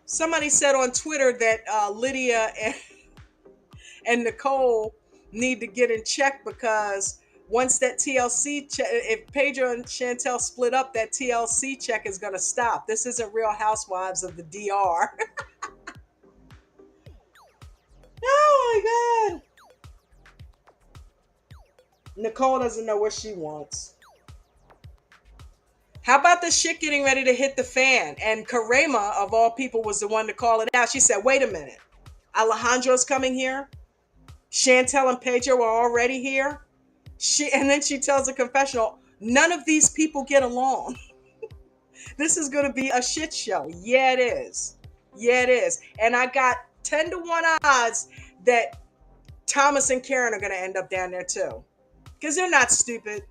Somebody said on Twitter that Lydia and Nicole need to get in check because once that TLC check, if Pedro and Chantel split up, that TLC check is going to stop. This isn't Real Housewives of the DR. Oh my God. Nicole doesn't know what she wants. How about the shit getting ready to hit the fan? And Karima, of all people, was the one to call it out. She said, wait a minute. Alejandro's coming here. Chantel and Pedro are already here. And then she tells the confessional, none of these people get along. This is going to be a shit show. Yeah, it is. Yeah, it is. And I got 10-1 odds that Thomas and Karen are going to end up down there too. Because they're not stupid.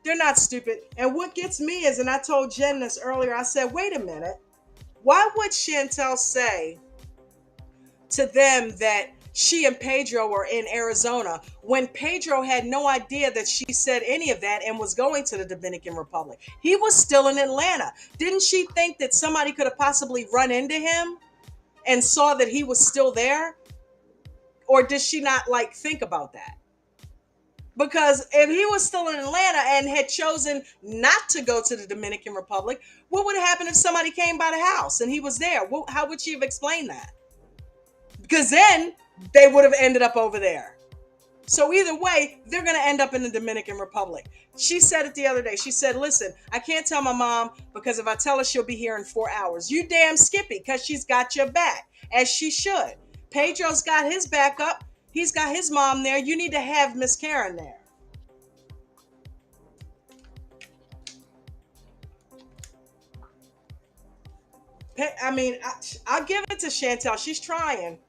They're not stupid. And what gets me is, and I told Jen this earlier, I said, wait a minute. Why would Chantel say to them that she and Pedro were in Arizona when Pedro had no idea that she said any of that and was going to the Dominican Republic? He was still in Atlanta. Didn't she think that somebody could have possibly run into him and saw that he was still there? Or did she not think about that? Because if he was still in Atlanta and had chosen not to go to the Dominican Republic, what would have happened if somebody came by the house and he was there? How would she have explained that? Because then they would have ended up over there. So either way, they're going to end up in the Dominican Republic. She said it the other day. She said, listen, I can't tell my mom because if I tell her, she'll be here in 4 hours. You damn Skippy, because she's got your back, as she should. Pedro's got his back up. He's got his mom there. You need to have Miss Karen there. I mean, I'll give it to Chantel. She's trying.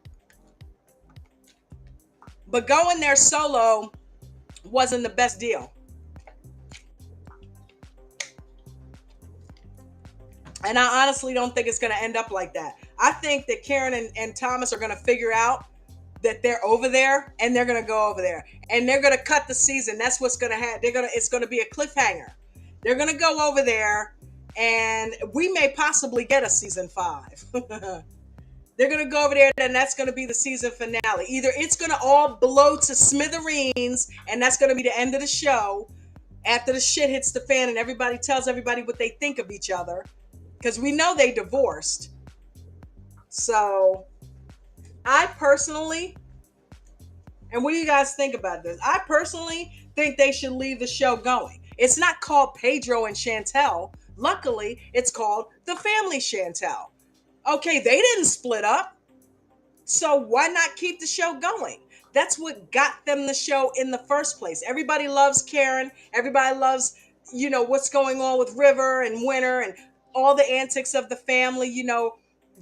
But going there solo wasn't the best deal. And I honestly don't think it's going to end up like that. I think that Karen and Thomas are going to figure out that they're over there and they're going to go over there. And they're going to cut the season. That's what's going to happen. It's going to be a cliffhanger. They're going to go over there and we may possibly get a season 5. They're going to go over there and that's going to be the season finale. Either it's going to all blow to smithereens and that's going to be the end of the show after the shit hits the fan and everybody tells everybody what they think of each other. Because we know they divorced. So, I personally, and what do you guys think about this? I personally think they should leave the show going. It's not called Pedro and Chantel. Luckily, it's called The Family Chantel. Okay, they didn't split up. So why not keep the show going? That's what got them the show in the first place. Everybody loves Karen. Everybody loves, what's going on with River and Winter and all the antics of the family.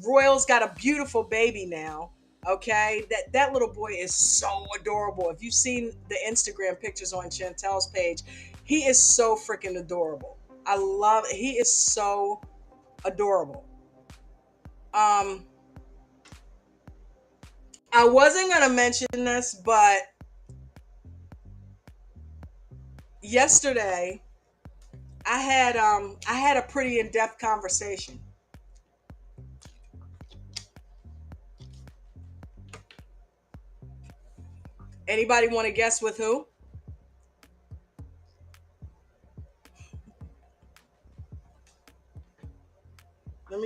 Royal's got a beautiful baby now. Okay, that little boy is so adorable. If you've seen the Instagram pictures on Chantel's page, he is so freaking adorable. I love it. He is so adorable. I wasn't gonna mention this, but yesterday I had a pretty in-depth conversation. Anybody want to guess with who?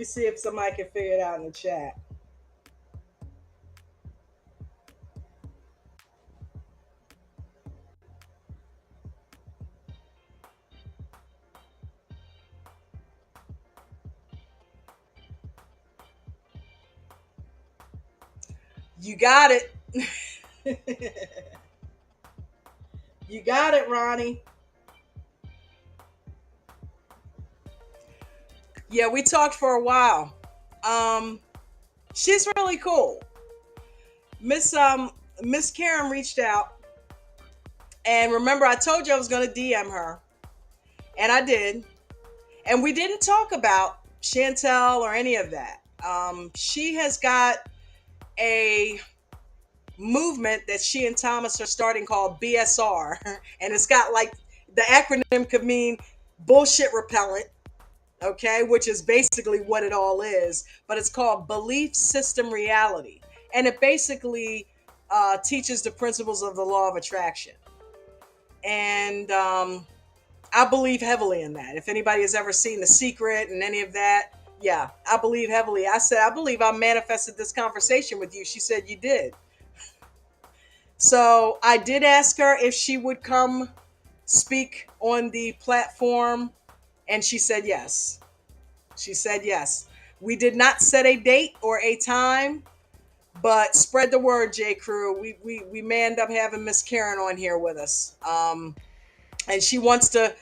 me see if somebody can figure it out in the chat. You got it. You got it, Ronnie. Yeah, we talked for a while. Um, she's really cool. Miss Karen reached out, and remember I told you I was going to DM her, and I did. And we didn't talk about Chantel or any of that. She has got a movement that she and Thomas are starting called BSR, and it's got like the acronym could mean bullshit repellent, okay, which is basically what it all is, but it's called belief system reality, and it basically teaches the principles of the law of attraction. And I believe heavily in that. If anybody has ever seen The Secret and any of that, yeah, I believe heavily. I said, I believe I manifested this conversation with you. She said, you did. So I did ask her if she would come speak on the platform, and she said yes. She said yes. We did not set a date or a time, but spread the word, J. Crew. We may end up having Miss Karen on here with us. And she wants to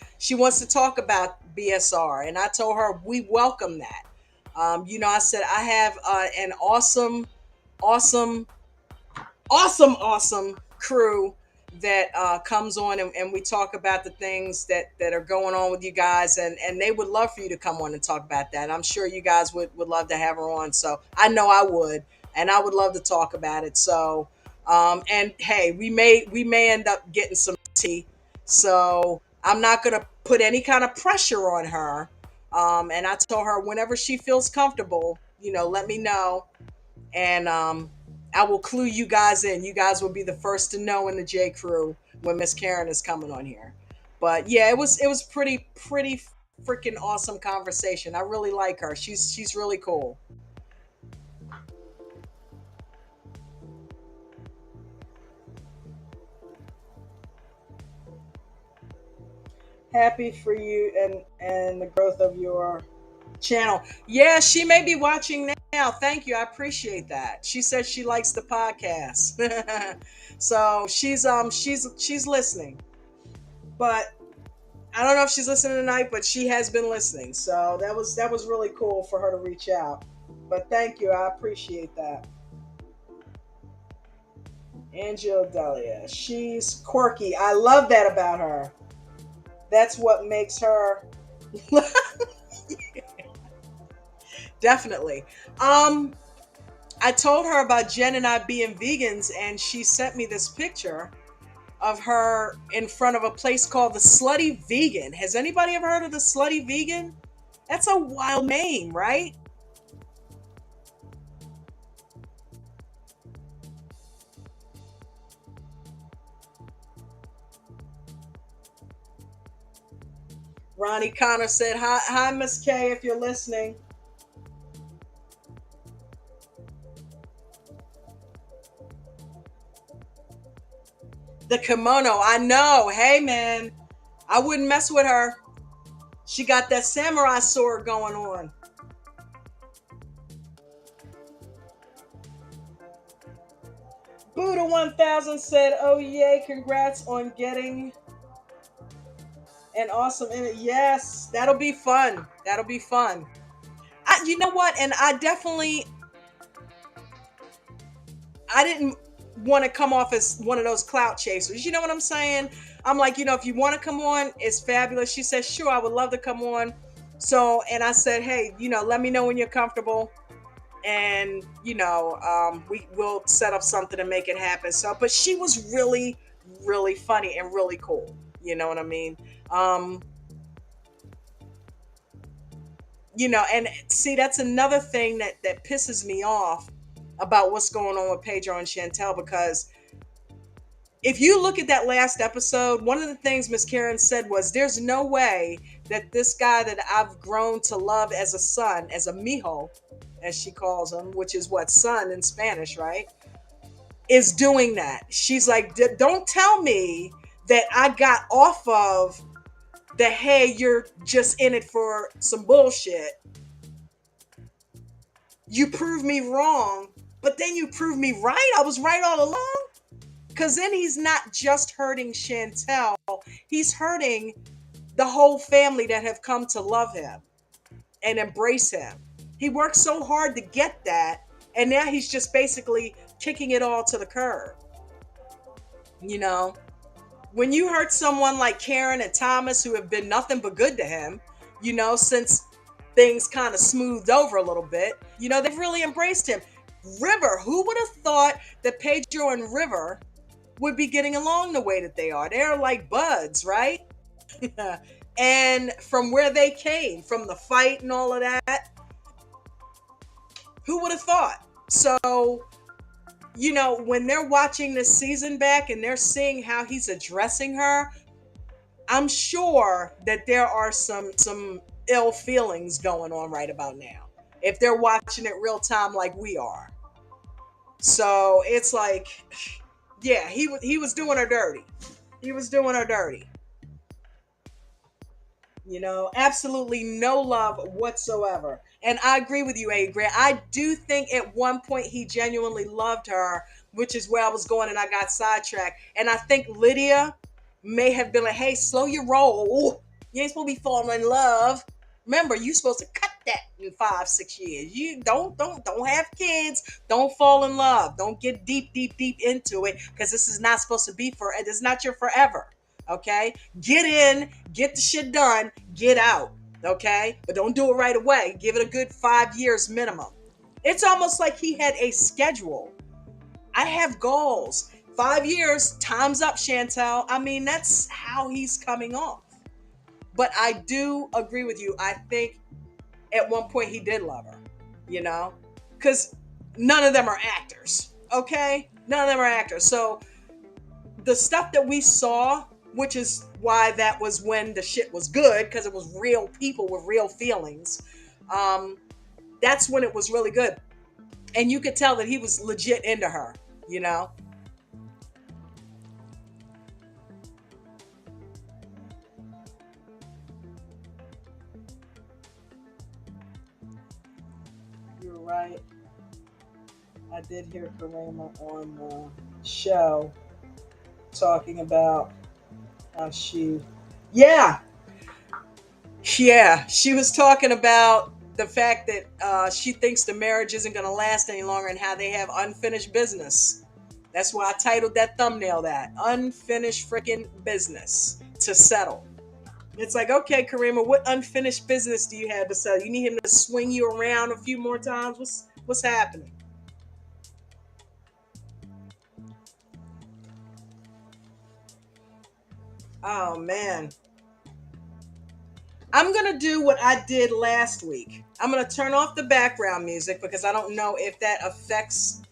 talk about BSR, and I told her we welcome that. I said I have an awesome awesome crew that comes on, and we talk about the things that are going on with you guys, and they would love for you to come on and talk about that. I'm sure you guys would love to have her on, so I know I would, and I would love to talk about it. So and hey, we may end up getting some tea, so I'm not going to put any kind of pressure on her. And I told her whenever she feels comfortable, let me know, and I will clue you guys in. You guys will be the first to know in the J Crew when Miss Karen is coming on here. But yeah, it was pretty freaking awesome conversation. I really like her. She's really cool. Happy for you and the growth of your channel. Yeah, she may be watching now. Thank you. I appreciate that. She says she likes the podcast. So she's listening. But I don't know if she's listening tonight, but she has been listening. So that was really cool for her to reach out. But thank you. I appreciate that. Angela Delia. She's quirky. I love that about her. That's what makes her definitely. I told her about Jen and I being vegans, and she sent me this picture of her in front of a place called the Slutty Vegan. Has anybody ever heard of the Slutty Vegan? That's a wild name, right? Ronnie Connor said, hi, Miss K, if you're listening. The kimono, I know. Hey, man, I wouldn't mess with her. She got that samurai sword going on. Buddha 1000 said, oh, yay, congrats on getting an awesome image. Yes, that'll be fun. That'll be fun. You know what? And I didn't want to come off as one of those clout chasers. You know what I'm saying? I'm like, if you want to come on, it's fabulous. She said, sure, I would love to come on. So, and I said, hey, let me know when you're comfortable. And, we will set up something to make it happen. So, but she was really, really funny and really cool. You know what I mean? And see, that's another thing that pisses me off about what's going on with Pedro and Chantel, because If you look at that last episode, one of the things Miss Karen said was, there's no way that this guy that I've grown to love as a son, as a mijo, as she calls him, which is what, son in Spanish, right? Is doing that. She's like, don't tell me that I got off of the, hey, you're just in it for some bullshit. You proved me wrong, but then you proved me right. I was right all along. Because then he's not just hurting Chantel, he's hurting the whole family that have come to love him and embrace him. He worked so hard to get that, and now he's just basically kicking it all to the curb. You know, when you hurt someone like Karen and Thomas, who have been nothing but good to him, you know, since things kind of smoothed over a little bit, you know, they've really embraced him. River, who would have thought that Pedro and River would be getting along the way that they are? They're like buds, right? And from where they came, from the fight and all of that, who would have thought? So, you know, when they're watching this season back and they're seeing how he's addressing her, I'm sure that there are some ill feelings going on right about now, if they're watching it real time like we are. So it's like, yeah, he was doing her dirty. He was doing her dirty. You know, absolutely no love whatsoever. And I agree with you, Adrian. I do think at one point he genuinely loved her, which is where I was going and I got sidetracked. And I think Lydia may have been like, hey, slow your roll. You ain't supposed to be falling in love. Remember, you're supposed to cut that in 5-6 years. You don't have kids. Don't fall in love. Don't get deep into it, because this is not supposed to be for. It's not your forever. Okay, get in, get the shit done, get out. Okay, but don't do it right away. Give it a good 5 years minimum. It's almost like he had a schedule. I have goals. 5 years, time's up, Chantel. I mean, that's how he's coming off. But I do agree with you. I think at one point he did love her, you know, because none of them are actors. Okay, none of them are actors. So the stuff that we saw, which is why that was when the shit was good, because it was real people with real feelings. That's when it was really good. And you could tell that he was legit into her, you know? You're right. I did hear Karima on the show talking about how yeah, she was talking about the fact that she thinks the marriage isn't going to last any longer and how they have unfinished business. That's why I titled that thumbnail that. Unfinished freaking business to settle. It's like, okay, Karima, what unfinished business do you have to settle? You need him to swing you around a few more times? What's happening? Oh, man. I'm going to do what I did last week. I'm going to turn off the background music because I don't know if that affects.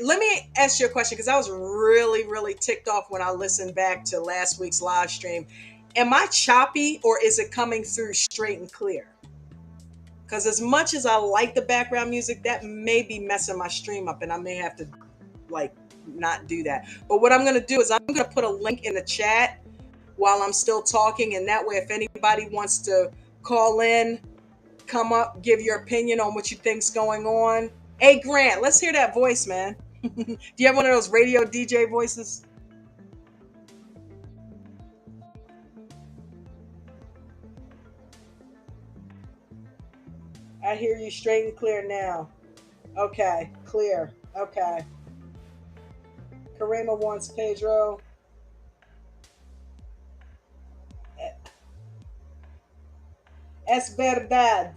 Let me ask you a question, because I was really ticked off when I listened back to last week's live stream. Am I choppy, or is it coming through straight and clear? Because as much as I like the background music, that may be messing my stream up, and I may have to like not do that. But what I'm going to do is I'm going to put a link in the chat while I'm still talking, and that way if anybody wants to call in, come up, give your opinion on what you think's going on. Hey Grant, let's hear that voice, man. Do you have one of those radio DJ voices? I hear you straight and clear now. Okay, clear. Okay. Karima wants Pedro. Es verdad.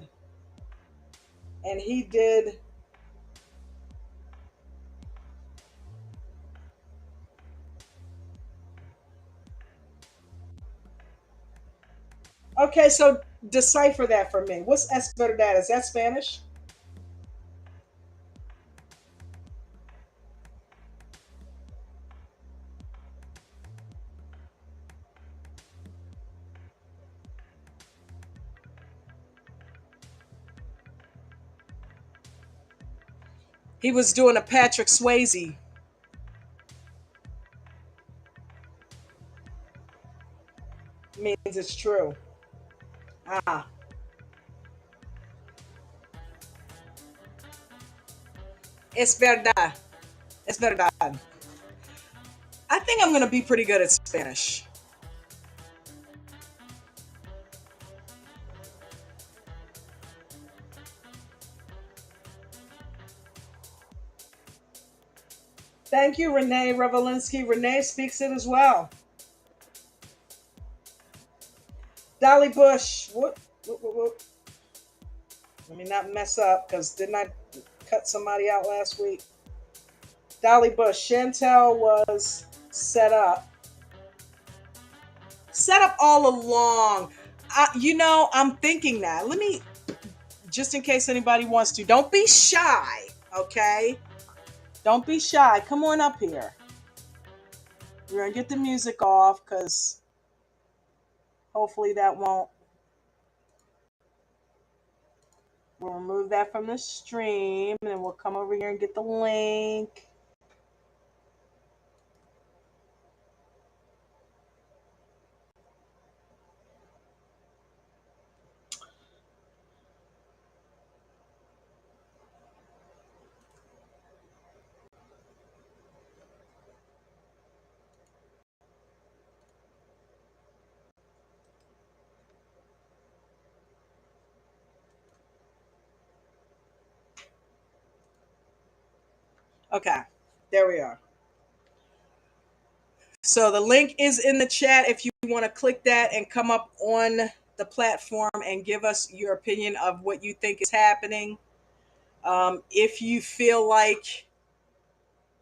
And he did. Okay, so decipher that for me. What's es verdad? Is that Spanish? He was doing a Patrick Swayze. Means it's true. Ah, es verdad. Es verdad. I think I'm going to be pretty good at Spanish. Thank you, Renee Revelinsky. Renee speaks it as well. Dolly Bush. Whoop, whoop, whoop, whoop. Let me not mess up because didn't I cut somebody out last week? Dolly Bush. Chantel was set up. Set up all along. I'm thinking that. Let me, just in case anybody wants to, don't be shy, okay? Don't be shy. Come on up here. We're going to get the music off because hopefully that won't. We'll remove that from the stream and then we'll come over here and get the link. Okay, there we are. So the link is in the chat if you want to click that and come up on the platform and give us your opinion of what you think is happening. If you feel like,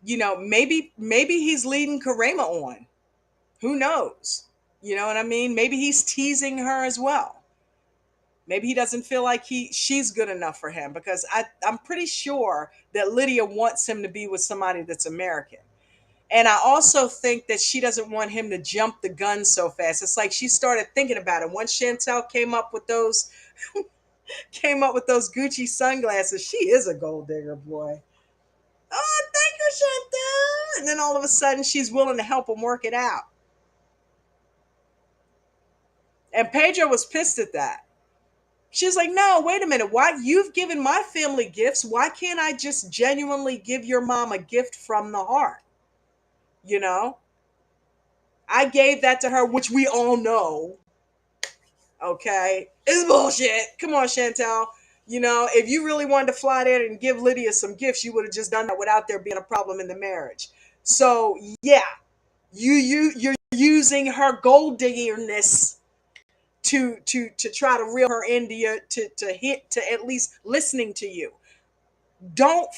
maybe he's leading Karima on. Who knows? You know what I mean? Maybe he's teasing her as well. Maybe he doesn't feel like she's good enough for him because I'm pretty sure that Lydia wants him to be with somebody that's American. And I also think that she doesn't want him to jump the gun so fast. It's like she started thinking about it. Once Chantel came up with those Gucci sunglasses, she is a gold digger, boy. Oh, thank you, Chantel. And then all of a sudden she's willing to help him work it out. And Pedro was pissed at that. She's like, no, wait a minute. Why? You've given my family gifts. Why can't I just genuinely give your mom a gift from the heart? You know? I gave that to her, which we all know, okay, is bullshit. Come on, Chantel. If you really wanted to fly there and give Lydia some gifts, you would have just done that without there being a problem in the marriage. So, yeah, you're using her gold diggerness to try to reel her into you, to at least listening to you. Don't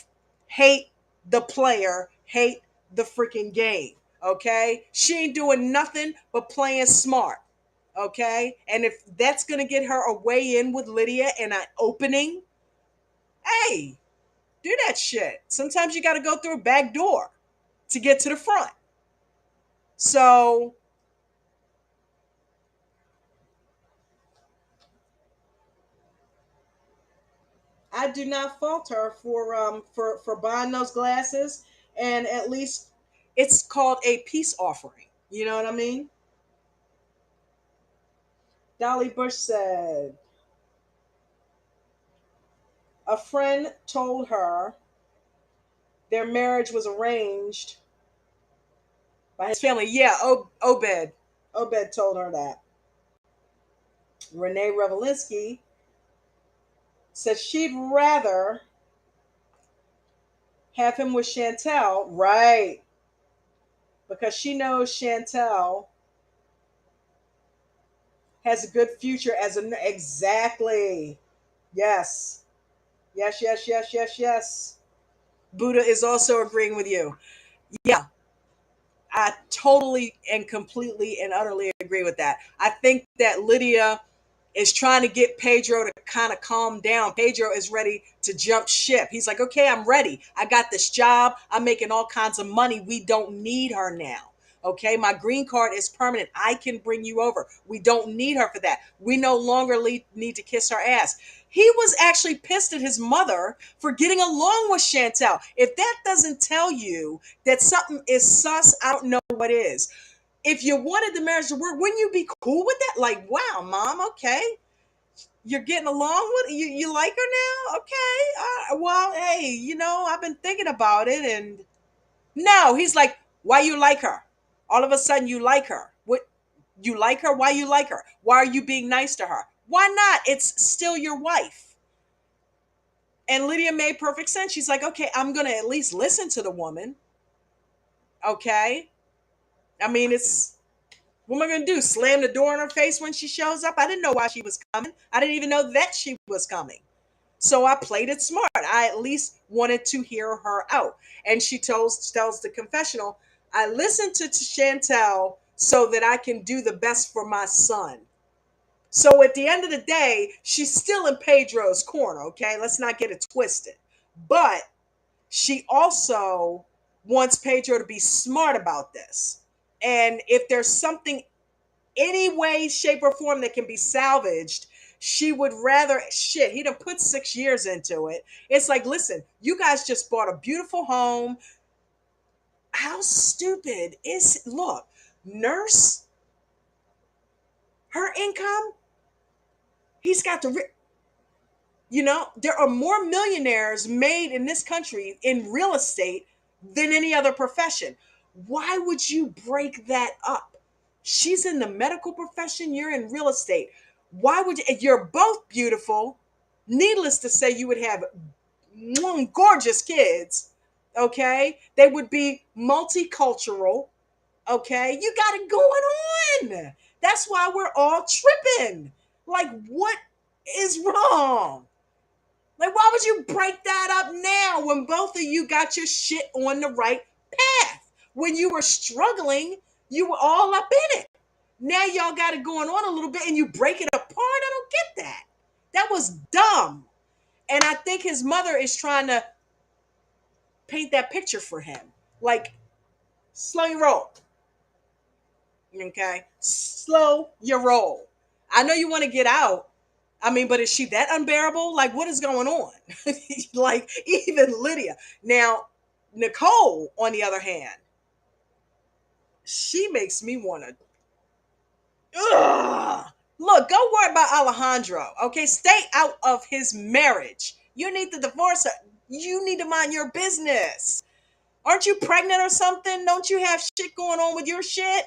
hate the player, hate the freaking game. Okay? She ain't doing nothing but playing smart. Okay? And if that's gonna get her a way in with Lydia and an opening, hey, do that shit. Sometimes you gotta go through a back door to get to the front. So I do not fault her for buying those glasses, and at least it's called a peace offering. You know what I mean? Dolly Bush said a friend told her their marriage was arranged by his family. Yeah, Obed. Obed told her that. Renee Revelinsky said she'd rather have him with Chantel, right? Because she knows Chantel has a good future as a exactly. Yes. Yes, yes, yes, yes, yes. Buddha is also agreeing with you. Yeah. I totally and completely and utterly agree with that. I think that Lydia is trying to get Pedro to kind of calm down. Pedro is ready to jump ship. He's like, okay, I'm ready. I got this job. I'm making all kinds of money. We don't need her now. Okay, my green card is permanent. I can bring you over. We don't need her for that. We no longer need to kiss her ass. He was actually pissed at his mother for getting along with Chantel. If that doesn't tell you that something is sus, I don't know what is. If you wanted the marriage to work, wouldn't you be cool with that? Like, wow, mom, okay. You're getting along with you like her now? Okay. Well, hey, I've been thinking about it, and no, he's like, why you like her? All of a sudden you like her. What, you like her? Why you like her? Why are you being nice to her? Why not? It's still your wife. And Lydia made perfect sense. She's like, okay, I'm going to at least listen to the woman. Okay. I mean, what am I going to do? Slam the door in her face when she shows up? I didn't know why she was coming. I didn't even know that she was coming. So I played it smart. I at least wanted to hear her out. And she tells the confessional, I listened to Chantel so that I can do the best for my son. So at the end of the day, she's still in Pedro's corner, okay? Let's not get it twisted. But she also wants Pedro to be smart about this. And if there's something, any way, shape, or form that can be salvaged, she would rather, shit, he done put 6 years into it. It's like, listen, you guys just bought a beautiful home. How stupid is, look, nurse, her income, he's got the, there are more millionaires made in this country in real estate than any other profession. Why would you break that up? She's in the medical profession, you're in real estate. Why would you? You're both beautiful. Needless to say, you would have gorgeous kids. Okay, they would be multicultural. Okay, you got it going on. That's why we're all tripping. Like, what is wrong? Like, why would you break that up now when both of you got your shit on the right path? When you were struggling, you were all up in it. Now y'all got it going on a little bit and you break it apart. I don't get that. That was dumb. And I think his mother is trying to paint that picture for him. Like, slow your roll. Okay? Slow your roll. I know you want to get out. I mean, but is she that unbearable? Like, what is going on? Like, even Lydia. Now, Nicole, on the other hand, she makes me want to. Look, go worry about Alejandro. Okay, stay out of his marriage. You need to divorce her. You need to mind your business. Aren't you pregnant or something? Don't you have shit going on with your shit?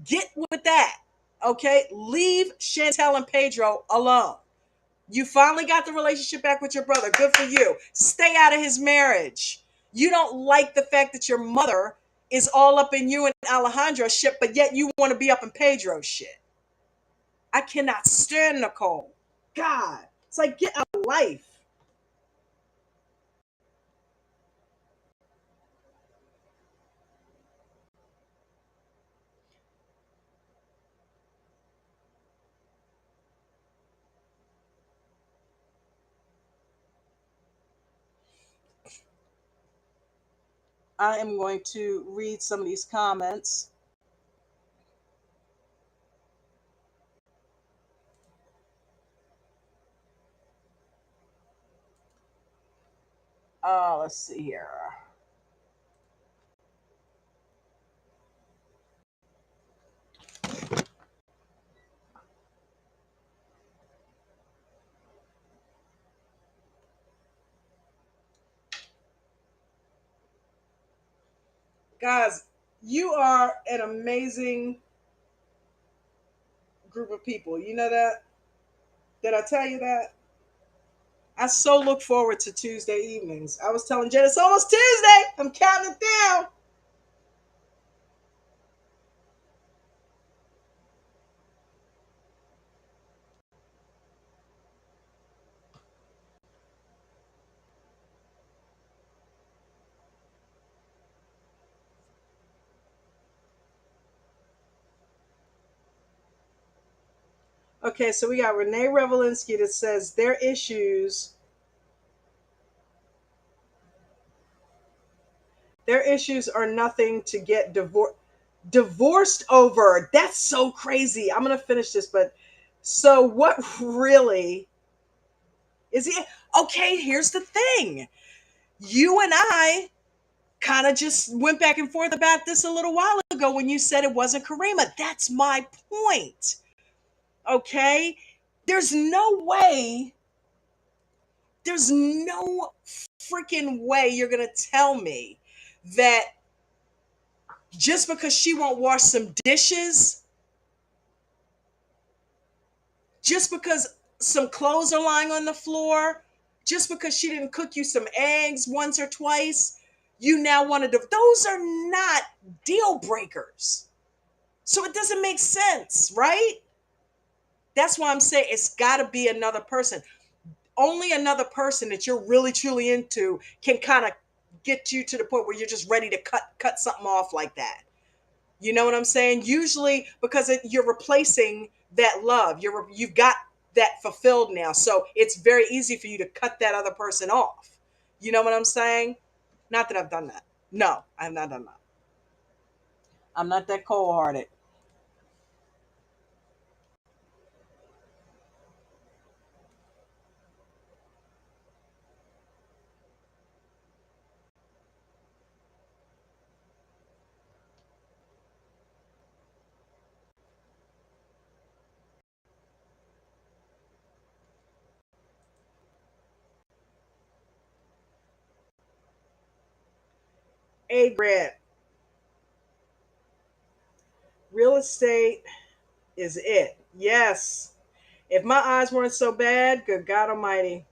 Get with that. Okay, leave Chantel and Pedro alone. You finally got the relationship back with your brother. Good for you. Stay out of his marriage. You don't like the fact that your mother is all up in you and Alejandro's shit, but yet you want to be up in Pedro's shit. I cannot stand Nicole. God, it's like, get out of life. I am going to read some of these comments. Let's see here. Guys, you are an amazing group of people. You know that? Did I tell you that? I so look forward to Tuesday evenings. I was telling Jen, it's almost Tuesday. I'm counting it down. Okay, so we got Renee Revelinsky that says their issues are nothing to get divorced over. That's so crazy. I'm gonna finish this, but so what really Is he okay? Here's the thing. You and I kind of just went back and forth about this a little while ago when you said it wasn't Karima. That's my point. Okay? There's no way, there's no freaking way you're going to tell me that just because she won't wash some dishes, just because some clothes are lying on the floor, just because she didn't cook you some eggs once or twice, you now want to, those are not deal breakers. So it doesn't make sense, right? That's why I'm saying it's got to be another person. Only another person that you're really truly into can kind of get you to the point where you're just ready to cut something off like that. You know what I'm saying? Usually because you're replacing that love. You've got that fulfilled now. So it's very easy for you to cut that other person off. You know what I'm saying? Not that I've done that. No, I have not done that. I'm not that cold-hearted. A Grant, real estate is it. Yes. If my eyes weren't so bad, good God Almighty.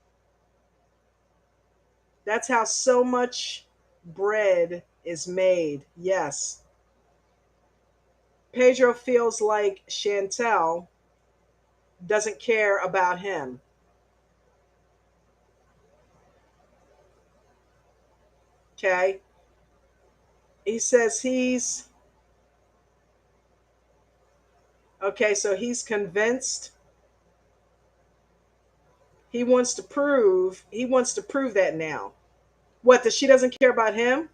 That's how so much bread is made. Yes. Pedro feels like Chantel doesn't care about him. Okay. He says okay, so he's convinced. He wants to prove that now. What, that she doesn't care about him?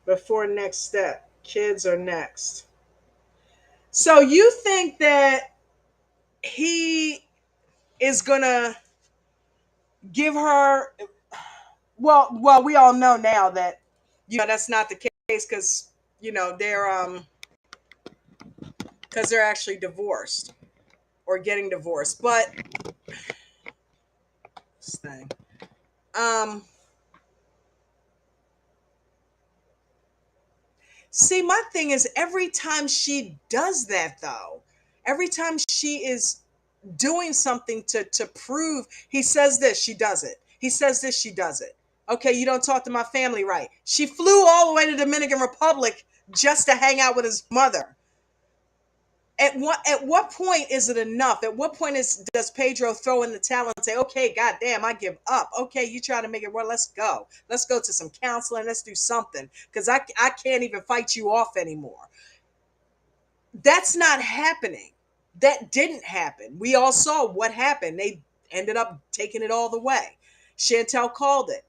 Before next step. Kids are next. So you think that he is gonna give her, well, we all know now that that's not the case because they're actually divorced or getting divorced. But this thing, um, see, my thing is every time she does that, though, every time she is doing something to prove, he says this, she does it. He says this, she does it. Okay, you don't talk to my family right. She flew all the way to the Dominican Republic just to hang out with his mother. At what point is it enough? At what point does Pedro throw in the towel and say, "Okay, goddamn, I give up. Okay, you try to make it work. Let's go. Let's go to some counseling. Let's do something because I can't even fight you off anymore." That's not happening. That didn't happen. We all saw what happened. They ended up taking it all the way. Chantel called it.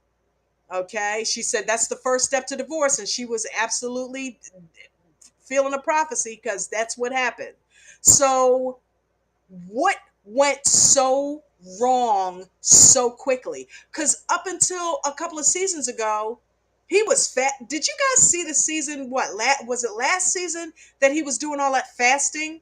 Okay, she said that's the first step to divorce, and she was absolutely feeling a prophecy because that's what happened. So what went so wrong so quickly? Because up until a couple of seasons ago, he was fat. Did you guys see the season? Was it last season that he was doing all that fasting?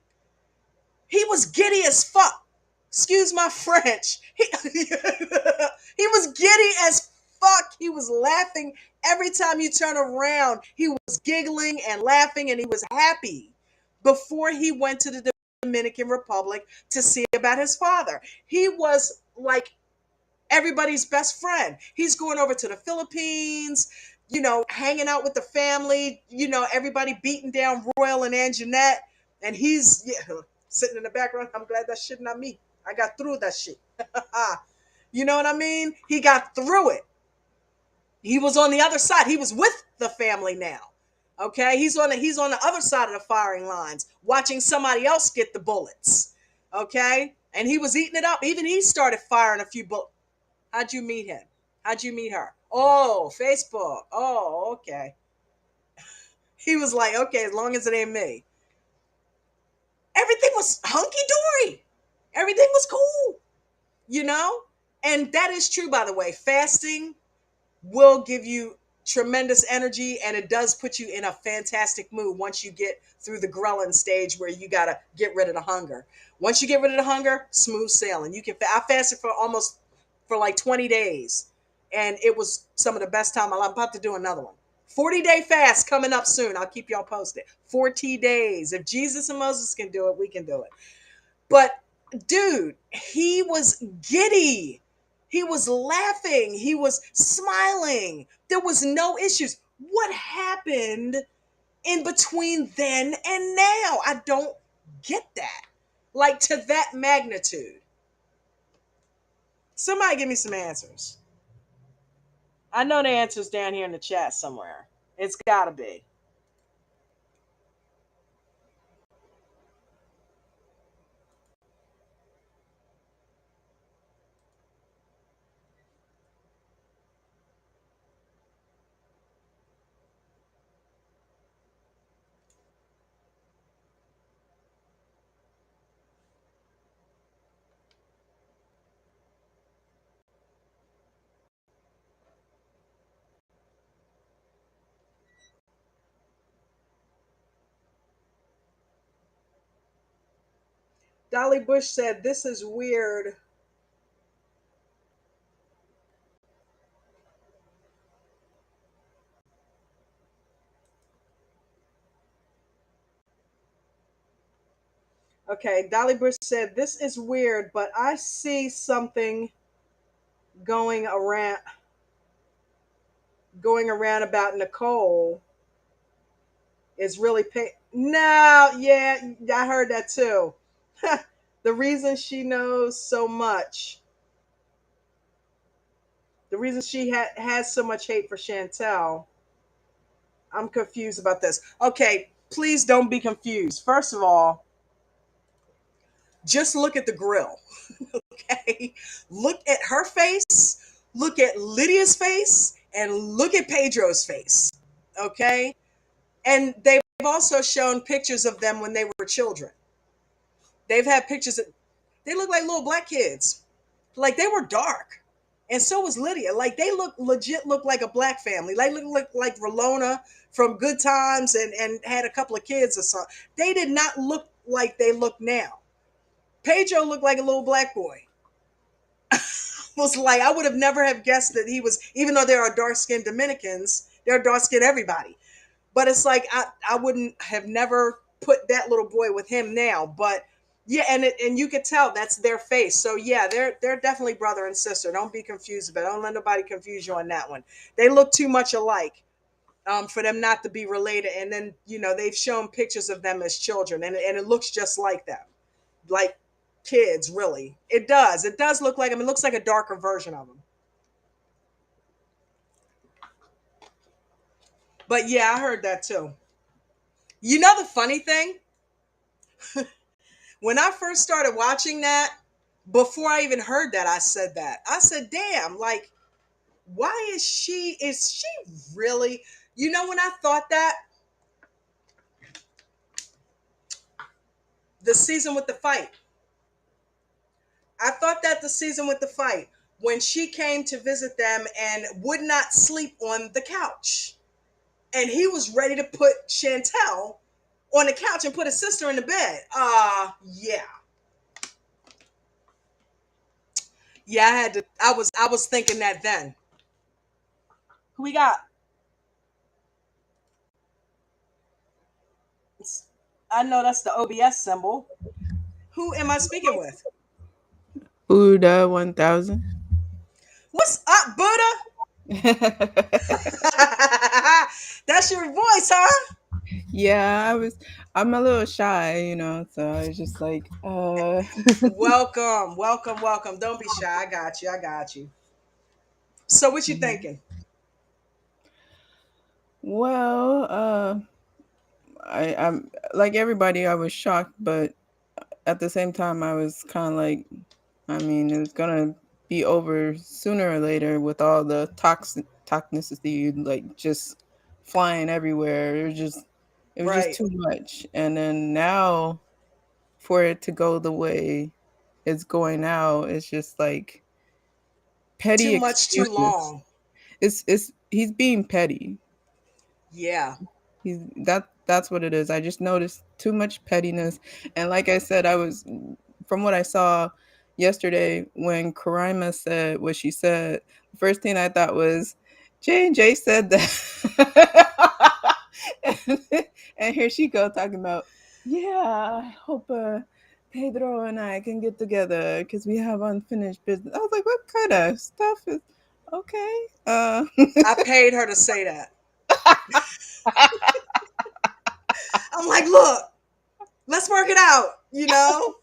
He was giddy as fuck. Excuse my French. He was giddy as fuck. He was laughing every time you turn around. He was giggling and laughing, and he was happy before he went to the Dominican Republic to see about his father. He was like everybody's best friend. He's going over to the Philippines, hanging out with the family, everybody beating down Royal and Anjanette. And he's sitting in the background. I'm glad that shit not me. I got through that shit. You know what I mean? He got through it. He was on the other side. He was with the family now. Okay, he's on the other side of the firing lines, watching somebody else get the bullets. Okay, and he was eating it up. Even he started firing a few bullets. How'd you meet him? How'd you meet her? Oh, Facebook. Oh, okay. He was like, okay, as long as it ain't me. Everything was hunky dory. Everything was cool, you know? And that is true, by the way. Fasting will give you tremendous energy, and it does put you in a fantastic mood once you get through the ghrelin stage where you got to get rid of the hunger. Once you get rid of the hunger, smooth sailing. You can I fasted for like 20 days, and it was some of the best time. I'm about to do another one. 40-day fast coming up soon. I'll keep y'all posted. 40 days. If Jesus and Moses can do it, we can do it. But dude, he was giddy. He was laughing. He was smiling. There was no issues. What happened in between then and now? I don't get that. Like to that magnitude. Somebody give me some answers. I know the answer's down here in the chat somewhere. It's got to be. Dolly Bush said, "This is weird." Okay, Dolly Bush said, "This is weird, but I see something going around about Nicole is really no, yeah, I heard that too. The reason she knows so much, the reason she has so much hate for Chantel, I'm confused about this. Okay, please don't be confused. First of all, just look at the grill. Okay, look at her face, look at Lydia's face, and look at Pedro's face. Okay, and they've also shown pictures of them when they were children. They've had pictures that they look like little black kids. Like they were dark. And so was Lydia. Like they look like a black family. Like look like Rolona from Good Times and had a couple of kids or something. They did not look like they look now. Pedro looked like a little black boy. Was like I would have never have guessed that he was, even though there are dark skinned Dominicans, there are dark skinned everybody. But it's like I wouldn't have never put that little boy with him now. But yeah, and you could tell that's their face. So yeah, they're definitely brother and sister. Don't be confused about it. Don't let nobody confuse you on that one. They look too much alike for them not to be related. And then they've shown pictures of them as children, and it looks just like them, like kids. Really, it does. It does look like them. It looks like a darker version of them. But yeah, I heard that too. You know the funny thing? When I first started watching that, before I even heard that, I said that. I said, damn, like, why is she really, when I thought that, the season with the fight, I thought that the season with the fight, when she came to visit them and would not sleep on the couch. And he was ready to put Chantel on the couch and put his sister in the bed. Yeah. Yeah, I was thinking that then. Who we got? I know that's the OBS symbol. Who am I speaking with? Buddha 1000. What's up, Buddha? That's your voice, huh? Yeah, I'm a little shy, so I was just like, Welcome, welcome, welcome. Don't be shy. I got you. I got you. So what you thinking? Well, I'm like everybody, I was shocked, but at the same time I was kind of like, I mean, it's gonna be over sooner or later with all the toxicity, like just flying everywhere. It was Right. too much. And then now for it to go the way it's going now. It's just like Too petty much, too excuses. long. It's he's being petty. Yeah. That's what it is. I just noticed too much pettiness, and like I said, I was from what I saw yesterday when Karima said what she said. The first thing I thought was J&J said that, and, and here she go talking about, yeah, I hope Pedro and I can get together because we have unfinished business. I was like, what kind of stuff is okay? I paid her to say that. I'm like, look, let's work it out, you know?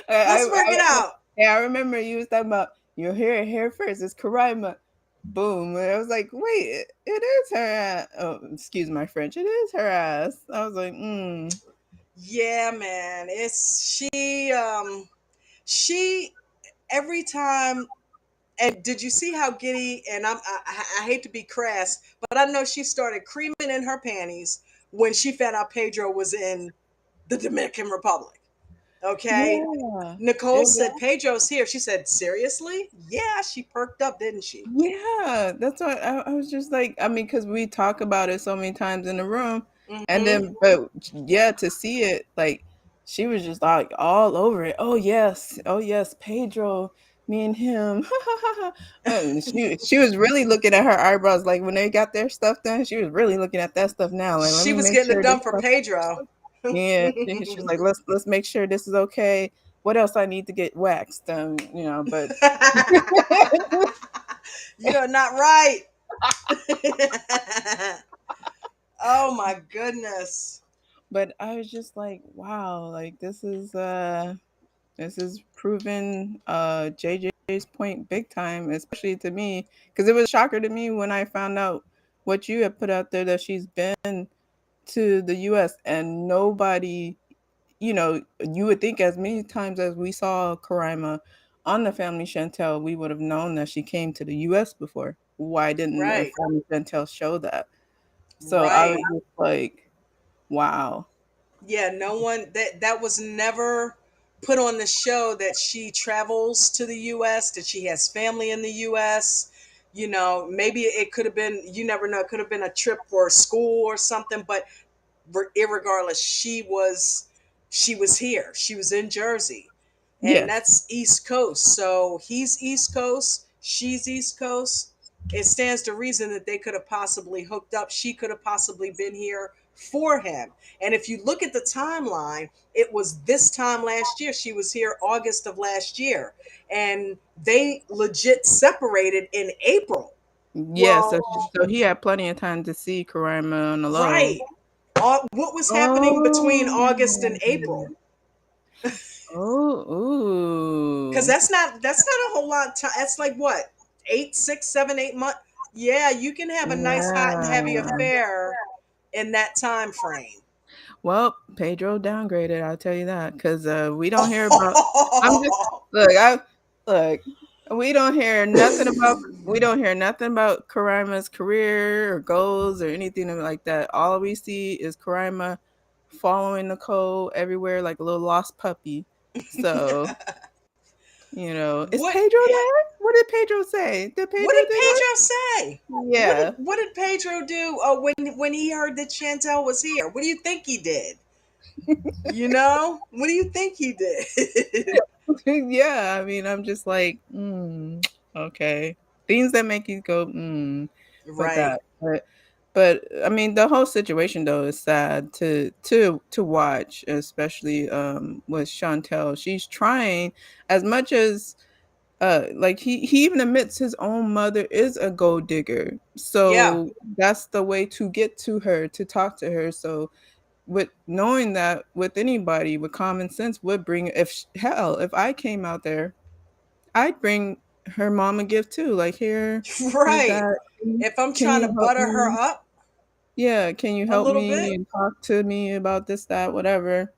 I, Let's work I, it out. yeah, I remember you was talking about you hear it here first. It's Karima. Boom. And I was like, wait, it is her ass. Oh, excuse my French. It is her ass. I was like, Yeah, man. It's she every time. And did you see how giddy? And I hate to be crass, but I know she started creaming in her panties when she found out Pedro was in the Dominican Republic. Okay. yeah. Nicole It said Pedro's here. She said, seriously? Yeah, she perked up, didn't she? Yeah, that's why I was just like, I mean, because we talk about it so many times in the room, and Hmm. then, but yeah, to see it, like, she was just like all over it. Oh yes, Pedro, me and him. And she was really looking at her eyebrows, like when they got their stuff done, she was really looking at that stuff now. Like, let She me was make getting it sure this done for stuff. Pedro. Yeah, she was like, let's make sure this is okay. What else I need to get waxed? But You're not right. Oh my goodness. but I was just like, wow, like this is proven JJ's point big time, especially to me, because it was a shocker to me when I found out what you had put out there that she's been to the US and nobody, you would think as many times as we saw Karima on the Family Chantel, we would have known that she came to the US before. Why didn't the Right. Family Chantel show that? So I was Right. just like, wow. Yeah, no one that was never put on the show that she travels to the US, that she has family in the US. You know, maybe it could have been, you never know, it could have been a trip for school or something, but irregardless, she was here. She was in Jersey, and Yes. that's East Coast. So he's East Coast, she's East Coast. It stands to reason that they could have possibly hooked up. She could have possibly been here for him. And if you look at the timeline, it was this time last year. She was here August of last year, and they legit separated in April. Yeah, Well, so he had plenty of time to see Karima on the low. right. What was happening between August and Oh. April? Oh, Because ooh. that's not a whole lot of time. That's like what, 8, 6, 7, 8 months. Yeah, you can have a nice hot and heavy Yeah. affair in that time frame. Well, Pedro downgraded, I'll tell you that, because we don't hear about. I'm just look. Look. We don't hear nothing about Karima's career or goals or anything like that. All we see is Karima following Nicole everywhere like a little lost puppy. So is what Pedro there? What did Pedro say? Did what Pedro did do that? Pedro say? What did Yeah. what did Pedro do when he heard that Chantel was here? What do you think he did? What do you think he did? Yeah, I mean, I'm just like, okay. Things that make you go, with Right. that. But I mean, the whole situation though is sad to watch, especially with Chantel. She's trying as much as like he even admits his own mother is a gold digger. Yeah. So that's the way to get to her, to talk to her. So with knowing that with anybody with common sense would bring if I came out there, I'd bring her mom a gift too. Like here's Right. that. If I'm Can trying you to help butter her me? up Yeah, can you a help little me bit. and talk to me about this, that, whatever.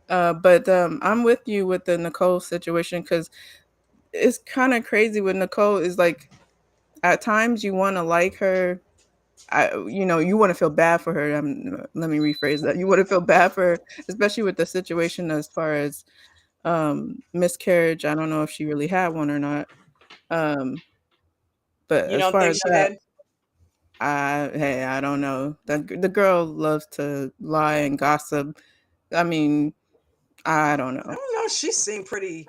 But I'm with you with the Nicole situation because it's kind of crazy with Nicole is like at times you want to like her you want to feel bad for her. Let me rephrase that. You want to feel bad for her, especially with the situation as far as miscarriage. I don't know if she really had one or not. Um, but You as don't far think as she that, did? I don't know. The girl loves to lie and gossip. I mean, I don't I know. don't know. She seemed pretty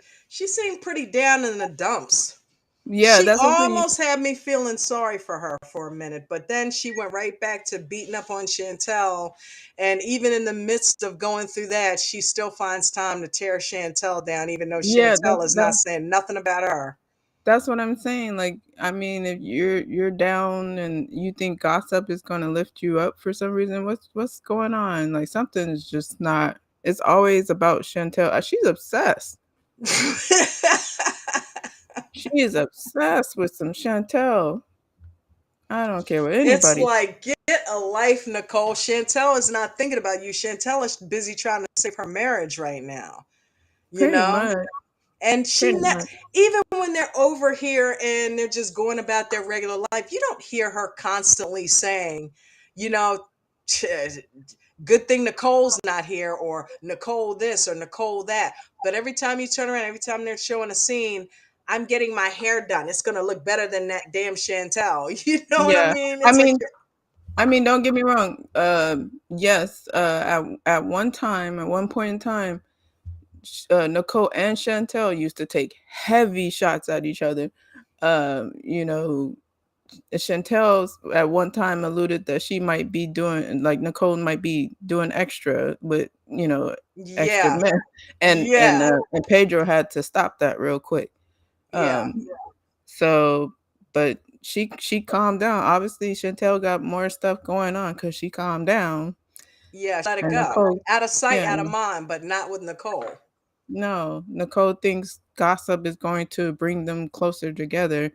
down in the dumps. Yeah, She that's what I'm saying. almost had me feeling sorry for her for a minute, but then she went right back to beating up on Chantel. And even in the midst of going through that, she still finds time to tear Chantel down, even though Yeah, Chantel is not saying nothing about her. that's what I'm saying. Like, I mean, if you're down and you think gossip is gonna lift you up for some reason, what's going on? Like something's just not. It's always about Chantel. She's obsessed. She is obsessed with some Chantel. I don't care what It's anybody. like, get a life, Nicole. Chantel is not thinking about you. Chantel is busy trying to save her marriage right now, you Pretty know? much. And Pretty much. even when they're over here and they're just going about their regular life, you don't hear her constantly saying, you know, good thing Nicole's not here, or Nicole this or Nicole that. But every time you turn around, every time they're showing a scene, I'm getting my hair done. It's going to look better than that damn Chantel. You know what I Yeah. mean? I It's like, mean, don't get me wrong. Yes. At one time, at one point in time, Nicole and Chantel used to take heavy shots at each other. You know, Chantel at one time alluded that she might be doing, like Nicole might be doing extra with, extra yeah, men, yeah, and Pedro had to stop that real quick. yeah, Um, so, but she calmed down. Obviously, Chantel got more stuff going on because she calmed down, yeah. Let it and go. Nicole, Out of sight, yeah, out of mind, but not with Nicole. no, Nicole thinks gossip is going to bring them closer together.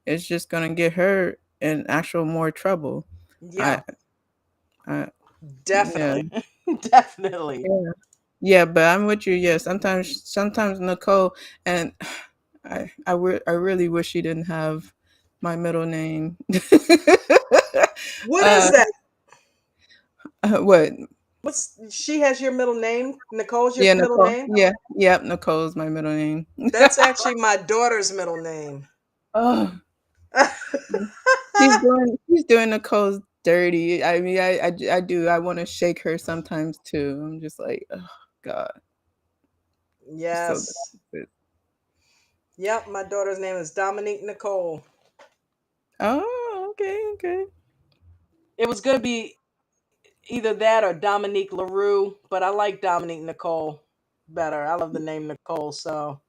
It's just gonna get her in actual more trouble. I, Yeah, I yeah, definitely. Definitely. yeah, yeah. But I'm with you. Yeah, sometimes Nicole and I really wish she didn't have my middle name. What is uh, that? what? What's she has your middle name? Nicole's your Yeah, middle Nicole. name? Yeah, yep. Nicole's my middle name. That's actually my daughter's middle name. Oh, she's doing Nicole's dirty. I mean, I do. I want to shake her sometimes too. I'm just like, oh God, she's so Yes. good. Yep, my daughter's name is Dominique Nicole. Oh, okay, okay. It was going to be either that or Dominique LaRue, but I like Dominique Nicole better. I love the name Nicole, so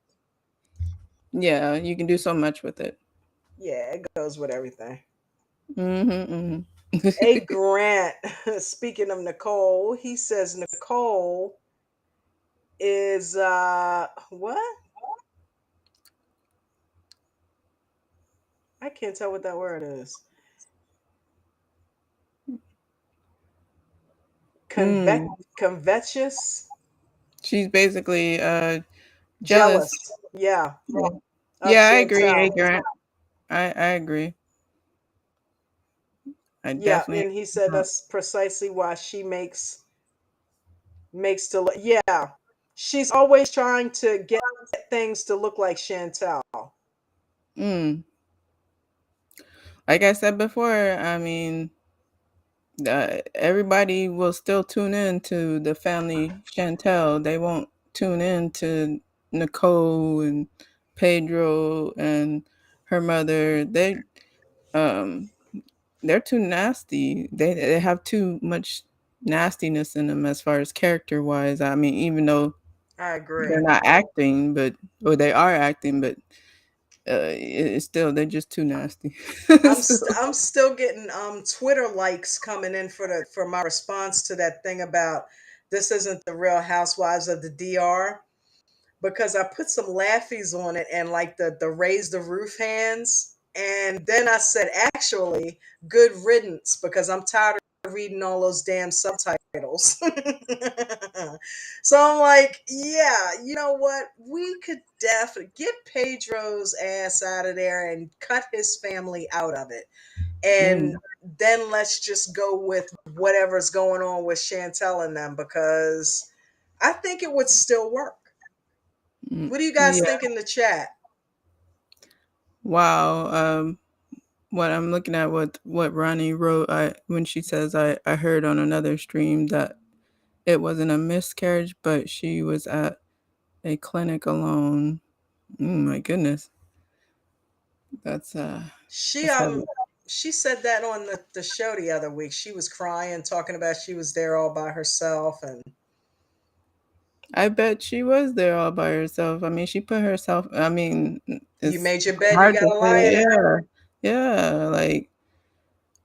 Yeah, you can do so much with it. yeah, it goes with everything. Mm-hmm, A mm-hmm. Grant, speaking of Nicole, he says Nicole is what? I can't tell what that word is. Mm. Convetious, She's basically jealous. jealous. Yeah, Yeah, of yeah, I agree. Hey, Chantel. Grant. I agree. I Yeah, definitely. and he said that's precisely why she makes to look. Yeah, she's always trying to get things to look like Chantel. Mm. Like I said before, I mean, everybody will still tune in to the family Chantel. They won't tune in to Nicole and Pedro and her mother. Um they're too nasty. They have too much nastiness in them as far as character wise. I mean, even though I they're agree. not acting, or they are acting, but it's still they're just too nasty. So, I'm still getting Twitter likes coming in for my response to that thing about this isn't the Real Housewives of the DR, because I put some laughies on it and like the raise the roof hands. And then I said, actually, good riddance, because I'm tired of reading all those damn subtitles. So I'm like, yeah, you know what? We could definitely get Pedro's ass out of there and cut his family out of it. and Mm, then let's just go with whatever's going on with Chantel and them, because I think it would still work. What do you guys yeah. think in the chat? Wow. What I'm looking at, what Ronnie wrote, when she says, I heard on another stream that it wasn't a miscarriage, but she was at a clinic alone. My goodness. That's She that's heavy. she said that on the show the other week. She was crying, talking about she was there all by herself, and I bet she was there all by herself. I mean, she put herself, I mean, you it's made your bed, you hard to gotta lie say. in it. Yeah. Yeah, like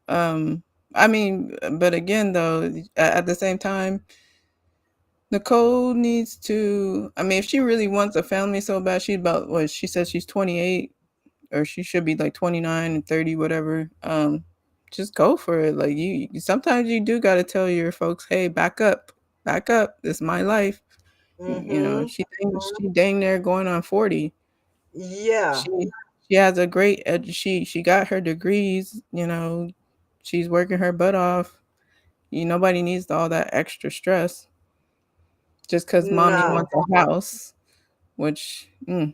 I mean, but again though, at the same time, Nicole needs to, I mean, if she really wants a family so bad, she's about, what she says, she's 28, or she should be like 29 and 30, whatever. Just go for it. Like, sometimes you do got to tell your folks, hey, back up. This is my life. Mm-hmm. She dang near going on 40. Yeah. She has a great she got her degrees. She's working her butt off. Nobody needs all that extra stress just because mommy No. wants a house, which Oh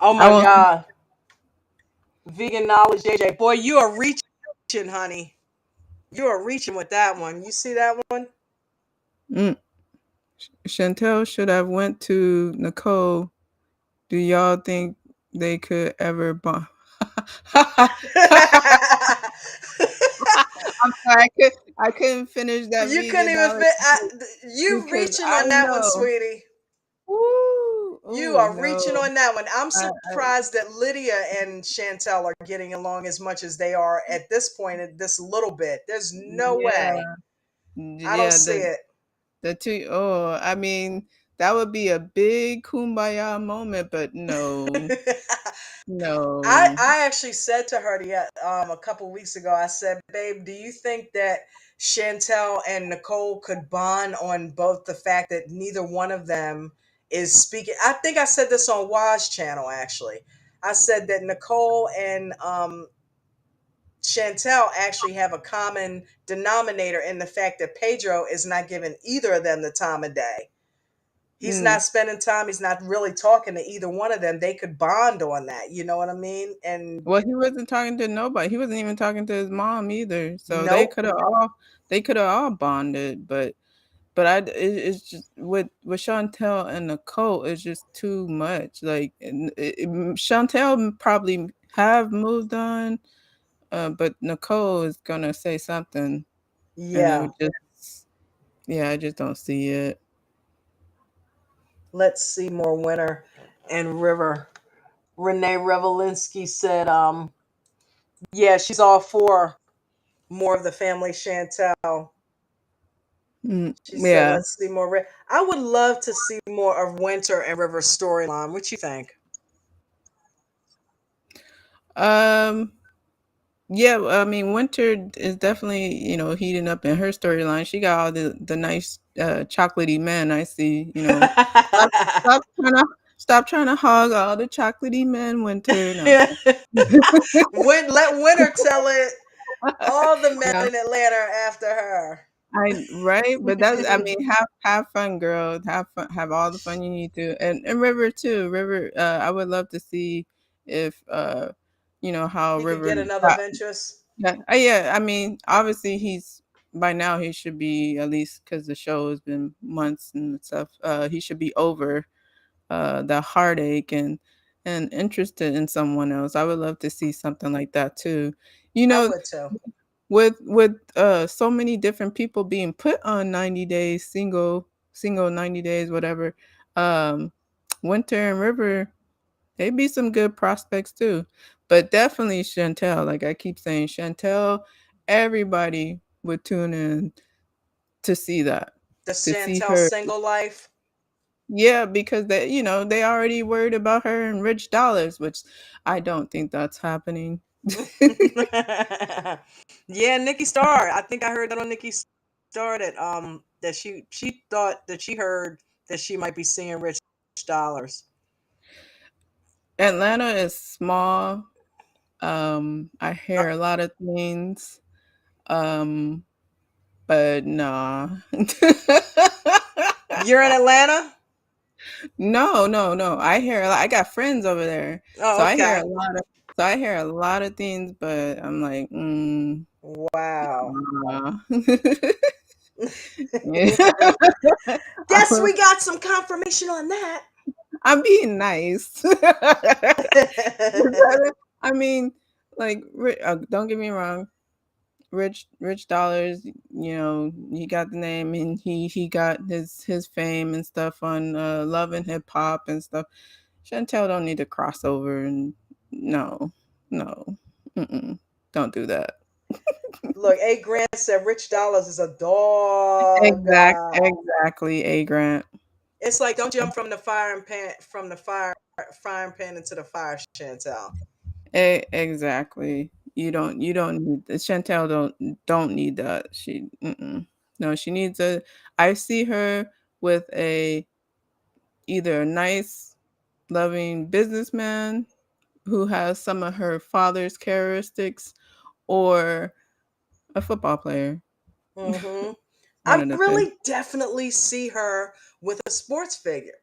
I my won't. God. Vegan knowledge, JJ. Boy, you are reaching, honey. You are reaching with that one. You see that one? Mm, Chantel should have went to Nicole. Do y'all think they could ever bond? I'm sorry, I couldn't finish that You couldn't vegan even knowledge fit. You because reaching I on that one, know. sweetie. Ooh, You ooh, are reaching no. on that one. I'm I, surprised that Lydia and Chantel are getting along as much as they are at this point, at this little bit. There's no way. yeah, I don't yeah. see it. The two, oh, I mean, that would be a big kumbaya moment, but no, no. I actually said to her a couple weeks ago, I said, babe, do you think that Chantel and Nicole could bond on both the fact that neither one of them is speaking? I think I said this on Waz channel, actually. I said that Nicole and Chantel actually have a common denominator in the fact that Pedro is not giving either of them the time of day. He's Mm. not spending time. He's not really talking to either one of them. They could bond on that. You know what I mean? And Well, he wasn't talking to nobody. He wasn't even talking to his mom either. So nope. they could have all bonded, but it's just with Chantel and Nicole, it's just too much. Like, Chantel probably have moved on, but Nicole is gonna say something, and it Yeah. would just, yeah, I just don't see it. Let's see more Winter and River. Renee Revelinsky said, yeah, she's all for more of the family Chantel. She said, Yeah. let's see more. I would love to see more of Winter and River's storyline. What you think? Um. Yeah. I mean, Winter is definitely heating up in her storyline. She got all the nice chocolatey men. I see. Stop, stop trying to stop trying to hog all the chocolatey men, Winter. No. Let Winter tell it. All the men No. in Atlanta are after her. Right, but that's, I mean, have fun, girl. Have fun, have all the fun you need to, and River too. River, I would love to see if how He could River get another got. Ventress. Yeah, yeah. I mean, obviously by now he should be, at least because the show has been months and stuff. He should be over the heartache and interested in someone else. I would love to see something like that too. You I know, would too. with so many different people being put on 90 days, single 90 days, whatever. um Winter and River, they be some good prospects too, but definitely Chantel. Like I keep saying, Chantel, everybody would tune in to see that, The to see Chantel her. single life. Yeah, because they already worried about her and rich dollars, which I don't think that's happening. Yeah, Nikki Star. I think I heard that on Nikki Star that that she thought that she heard that she might be seeing rich dollars. Atlanta is small. I hear a lot of things. Um, but nah. You're in Atlanta? No, no, no. I hear a lot. I got friends over there. So Oh, I hear okay. a lot of so I hear a lot of things, but I'm like, Wow. nah. Guess we got some confirmation on that. I'm being nice. I mean, like, don't get me wrong. Rich Dollars, he got the name and he got his fame and stuff on Love and Hip Hop and stuff. Chantel don't need to cross over and no, no, don't do that. Look, A. Grant said Rich Dollars is a dog. Exactly, A Grant. It's like don't jump from the frying pan into the fire, Chantel. Exactly. You don't need Chantel don't need that. No, she needs a I see her with either a nice loving businessman who has some of her father's characteristics or a football player. Hmm. One I of the two. really definitely see her with a sports figure.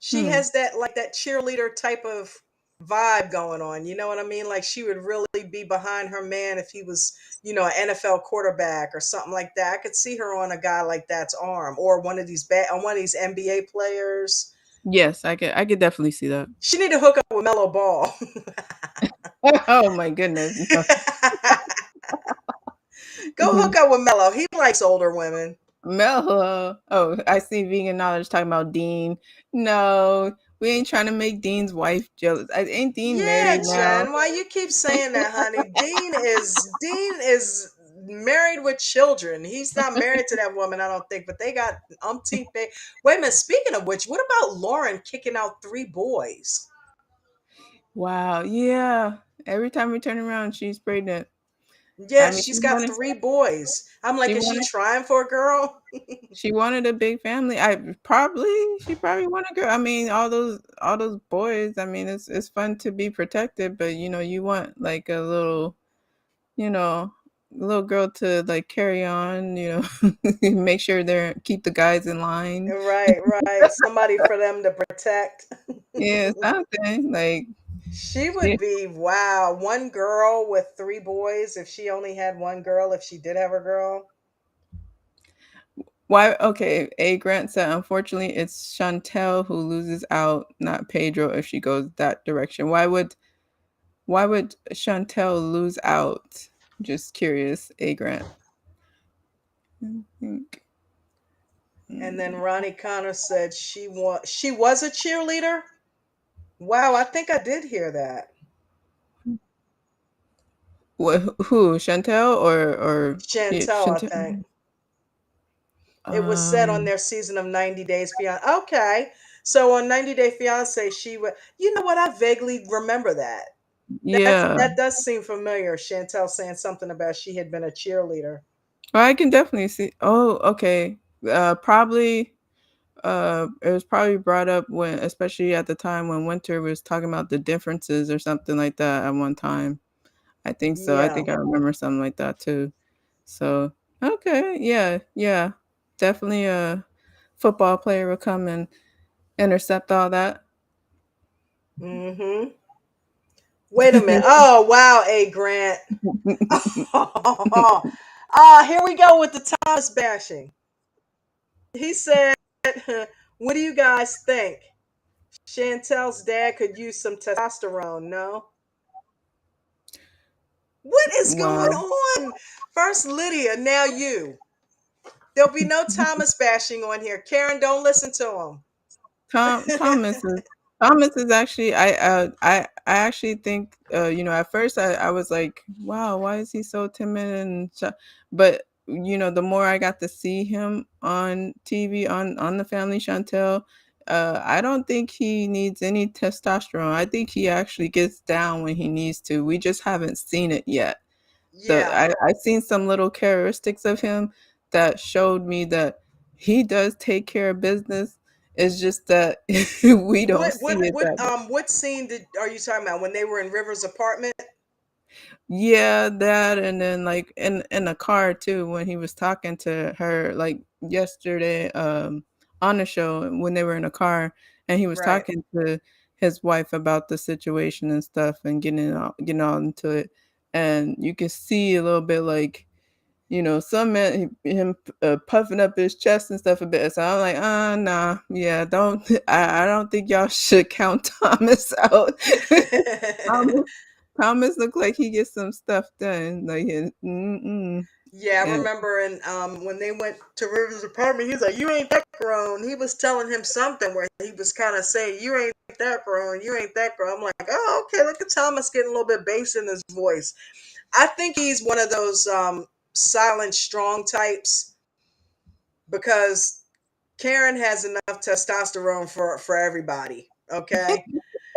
She Hmm. has that cheerleader type of vibe going on. You know what I mean? Like she would really be behind her man if he was, an NFL quarterback or something like that. I could see her on a guy like that's arm or on one of these NBA players. Yes, I could definitely see that. She need to hook up with Mellow Ball. Oh my goodness. No. Go hook up with Mellow. He likes older women. Mel, oh, I see vegan knowledge talking about Dean. No, we ain't trying to make Dean's wife jealous. Ain't Dean Yeah, married now? Jen. Why you keep saying that, honey? Dean is married with children. He's not married to that woman, I don't think, but they got umpteen. Wait a minute. Speaking of which, what about Lauren kicking out 3 boys? Wow, yeah. Every time we turn around, she's pregnant. I Yeah, mean, she's got 3 boys. I'm like, she is she wanted trying for a girl? she wanted a big family. She probably wanted a girl. I mean, all those boys. I mean, it's fun to be protected, but you want like you know, little girl to like carry on. Make sure they're keep the guys in line. Right, right. Somebody for them to protect. Yeah, something like She yeah. would be, wow, one girl with 3 boys if she only had one girl, if she did have a girl. Why? Okay, A Grant said, unfortunately, it's Chantel who loses out, not Pedro, if she goes that direction. Why would Chantel lose out? Just curious, A Grant. I think. And then Ronnie Connor said she was a cheerleader. Wow, I think I did hear that. What? Who? Chantel or yeah, Chantel, I think. Chantel? It was said on Um. their season of 90 Days Fiance. Okay. So on 90 Day Fiance, she would, you know what? I vaguely remember that. Yeah. That does seem familiar. Chantel saying something about she had been a cheerleader. Well, I can definitely see. Oh, okay. Probably. It was probably brought up when, especially at the time when Winter was talking about the differences or something like that at one time. I think so. I Yeah. think I remember something like that too. So, okay, yeah, yeah. Definitely a football player will come and intercept all that. Mm-hmm. Wait a minute. Oh, wow, A. Grant. Here we go with the Thomas bashing. He said, what do you guys think? Chantel's dad could use some testosterone, no? What is going Wow. on? First Lydia, now you. There'll be no Thomas bashing on here. Karen, don't listen to Tom him. Thomas is Thomas is actually I actually think at first I was like, wow, why is he so timid and but the more I got to see him on TV on the Family Chantel, I don't think he needs any testosterone. I think he actually gets down when he needs to. We just haven't seen it yet. Yeah. I seen some little characteristics of him that showed me that he does take care of business. It's just that we don't What see what it what that way. um what scene are you talking about when they were in River's apartment? Yeah, that, and then like in the car too when he was talking to her like yesterday on the show when they were in a car and he was Right. talking to his wife about the situation and stuff and getting all into it, and you can see a little bit like some men him puffing up his chest and stuff a bit. So I'm like, nah, yeah, don't. I don't think y'all should count Thomas out. Thomas, Thomas look like he gets some stuff done. Like, Yeah, I and remember when they went to Rivers' apartment, he was like, "You ain't that grown." He was telling him something where he was kind of saying, "You ain't that grown. You ain't that grown." I'm like, "Oh, okay." Look at Thomas getting a little bit bass in his voice. I think he's one of those silent, strong types because Karen has enough testosterone for everybody. Okay,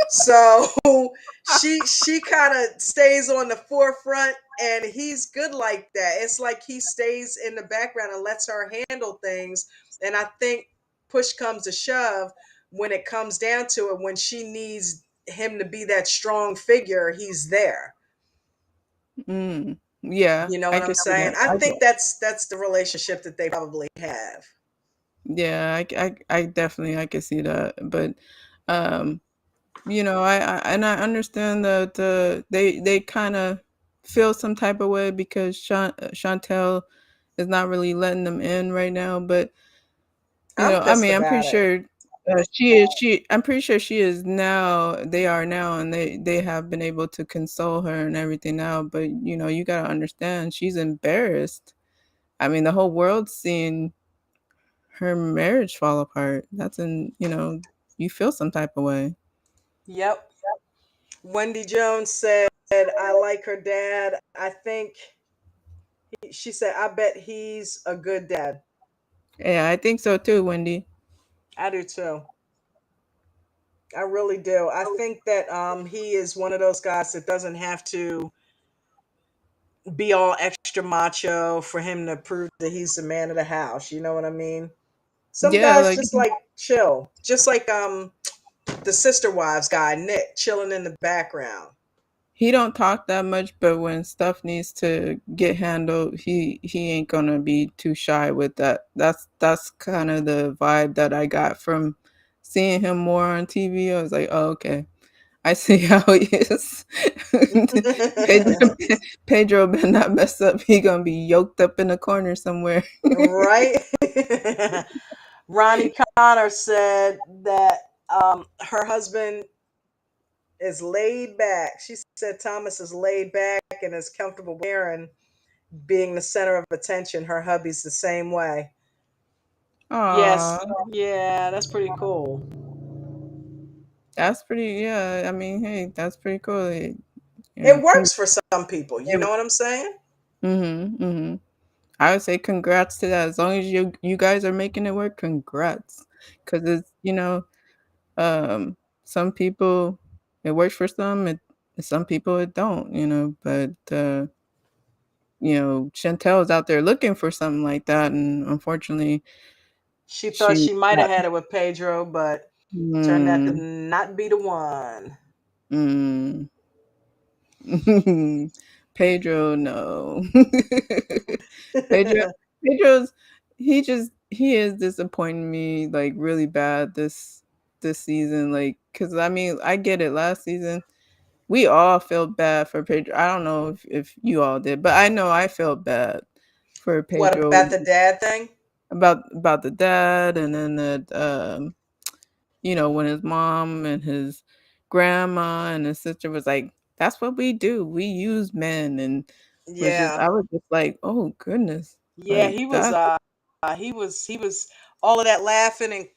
so she kind of stays on the forefront and he's good like that. It's like he stays in the background and lets her handle things. And I think push comes to shove when it comes down to it, when she needs him to be that strong figure, he's there. yeah, You know I what I'm can see saying? that. I think that's the relationship that they probably have. Yeah, I definitely I can see that. But um, I understand that they kind of feel some type of way because Chantel is not really letting them in right now. But I'm I pissed mean, I'm pretty about it. sure I'm pretty sure she is now. They are now, and they have been able to console her and everything now. But you gotta understand, she's embarrassed. I mean, the whole world's seeing her marriage fall apart. You feel some type of way. Yep. Wendy Jones said, I like her dad. I think she said, I bet he's a good dad. Yeah, I think so too, Wendy. I do too. I really do. I think that he is one of those guys that doesn't have to be all extra macho for him to prove that he's the man of the house. You know what I mean? Some Yeah, guys like just like chill. Just like the sister wives guy, Nick, chilling in the background. he don't talk that much, but when stuff needs to get handled, he ain't gonna be too shy with that. That's kind of the vibe that I got from seeing him more on TV. I was like, oh, okay, I see how he is. Pedro, Pedro better not mess up. He gonna be yoked up in a corner somewhere. Right? Ronnie Connor said that her husband is laid back. She said Thomas is laid back and is comfortable with Karen being the center of attention. Her hubby's the same way. Yes. Aw, Yeah, that's pretty cool. that's pretty. Yeah, I mean, hey, that's pretty cool. It Con- works for some people. You know what I'm saying? mm-hmm. I would say congrats to that. As long as you guys are making it work, congrats. Because it's some people it works for some, some people it don't. But Chantel is out there looking for something like that, and unfortunately, She thought she's she might have not. had it with Pedro, but turned out to Mm, not be the one. mm. Pedro, no. Pedro, Pedro's he is disappointing me like really bad this season. Like, cause I mean, I get it. Last season, we all felt bad for Pedro. I don't know if you all did, but I know I felt bad for What Pedro about the dad thing? about the dad, and then that when his mom and his grandma and his sister was like, "That's what we do. We use men," and Yeah. I was just like, "Oh goodness, Yeah, like he was that." he was all of that laughing and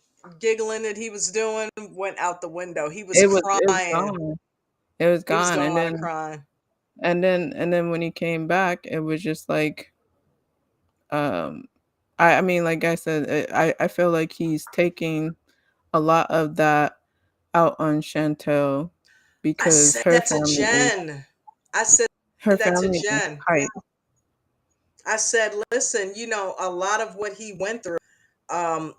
giggling that he was doing went out the window. He was It was crying. gone. It was He was gone, and gone then crying. when he came back, it was just like, um, I mean, like I said, I feel like he's taking a lot of that out on Chantel I because said that to Jen. I said her that to family is Jen. tight. I said, listen, a lot of what he went through, um,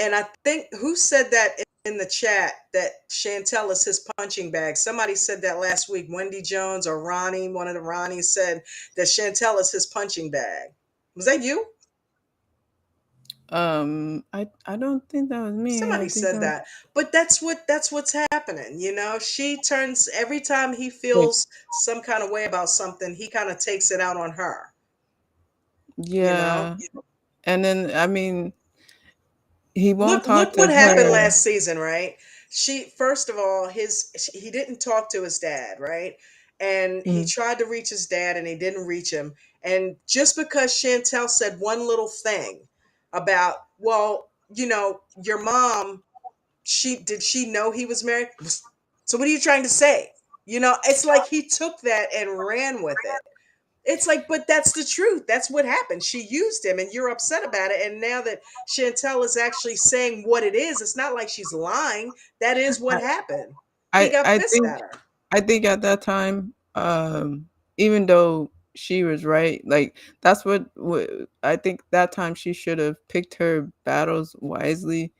and I think who said that in the chat that Chantel is his punching bag. Somebody said that last week. Wendy Jones or Ronnie, one of the Ronnies, said that Chantel is his punching bag. Was that you? I don't think that was me. I Somebody think said that was that. But that's what's happening, you know? She turns every time he wait. feels some kind of way about something, he kind of takes it out on her, you know? Yeah. And then I mean, he won't Look talk to what happened her. last season, right? She first of all, he didn't talk to his dad, right? And he Mhm. tried to reach his dad and he didn't reach him. And just because Chantel said one little thing about, well, your mom, she know he was married? So what are you trying to say? It's like he took that and ran with it. It's like, but that's the truth. That's what happened. She used him, and you're upset about it. And now that Chantel is actually saying what it is, it's not like she's lying. That is what happened. He got I pissed think at her. at that time, even though she was right, like that's what I think that time she should have picked her battles wisely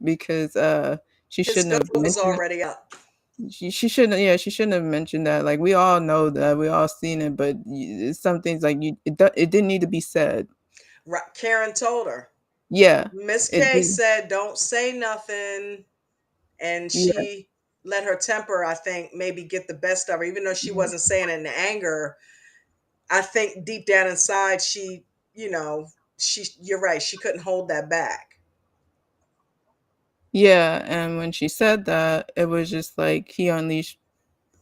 because she His shouldn't have goat was mentioned already up. she shouldn't she shouldn't have mentioned that. Like we all know that, we all seen it, but some things like it didn't need to be said. Right. Karen told her. Yeah, Miss it K did. said, "Don't say nothing," and Yeah. she let her temper, I think, maybe get the best of her, even though she wasn't saying it in anger. I think deep down inside, you know, you're right. She couldn't hold that back. Yeah, and when she said that, it was just like he unleashed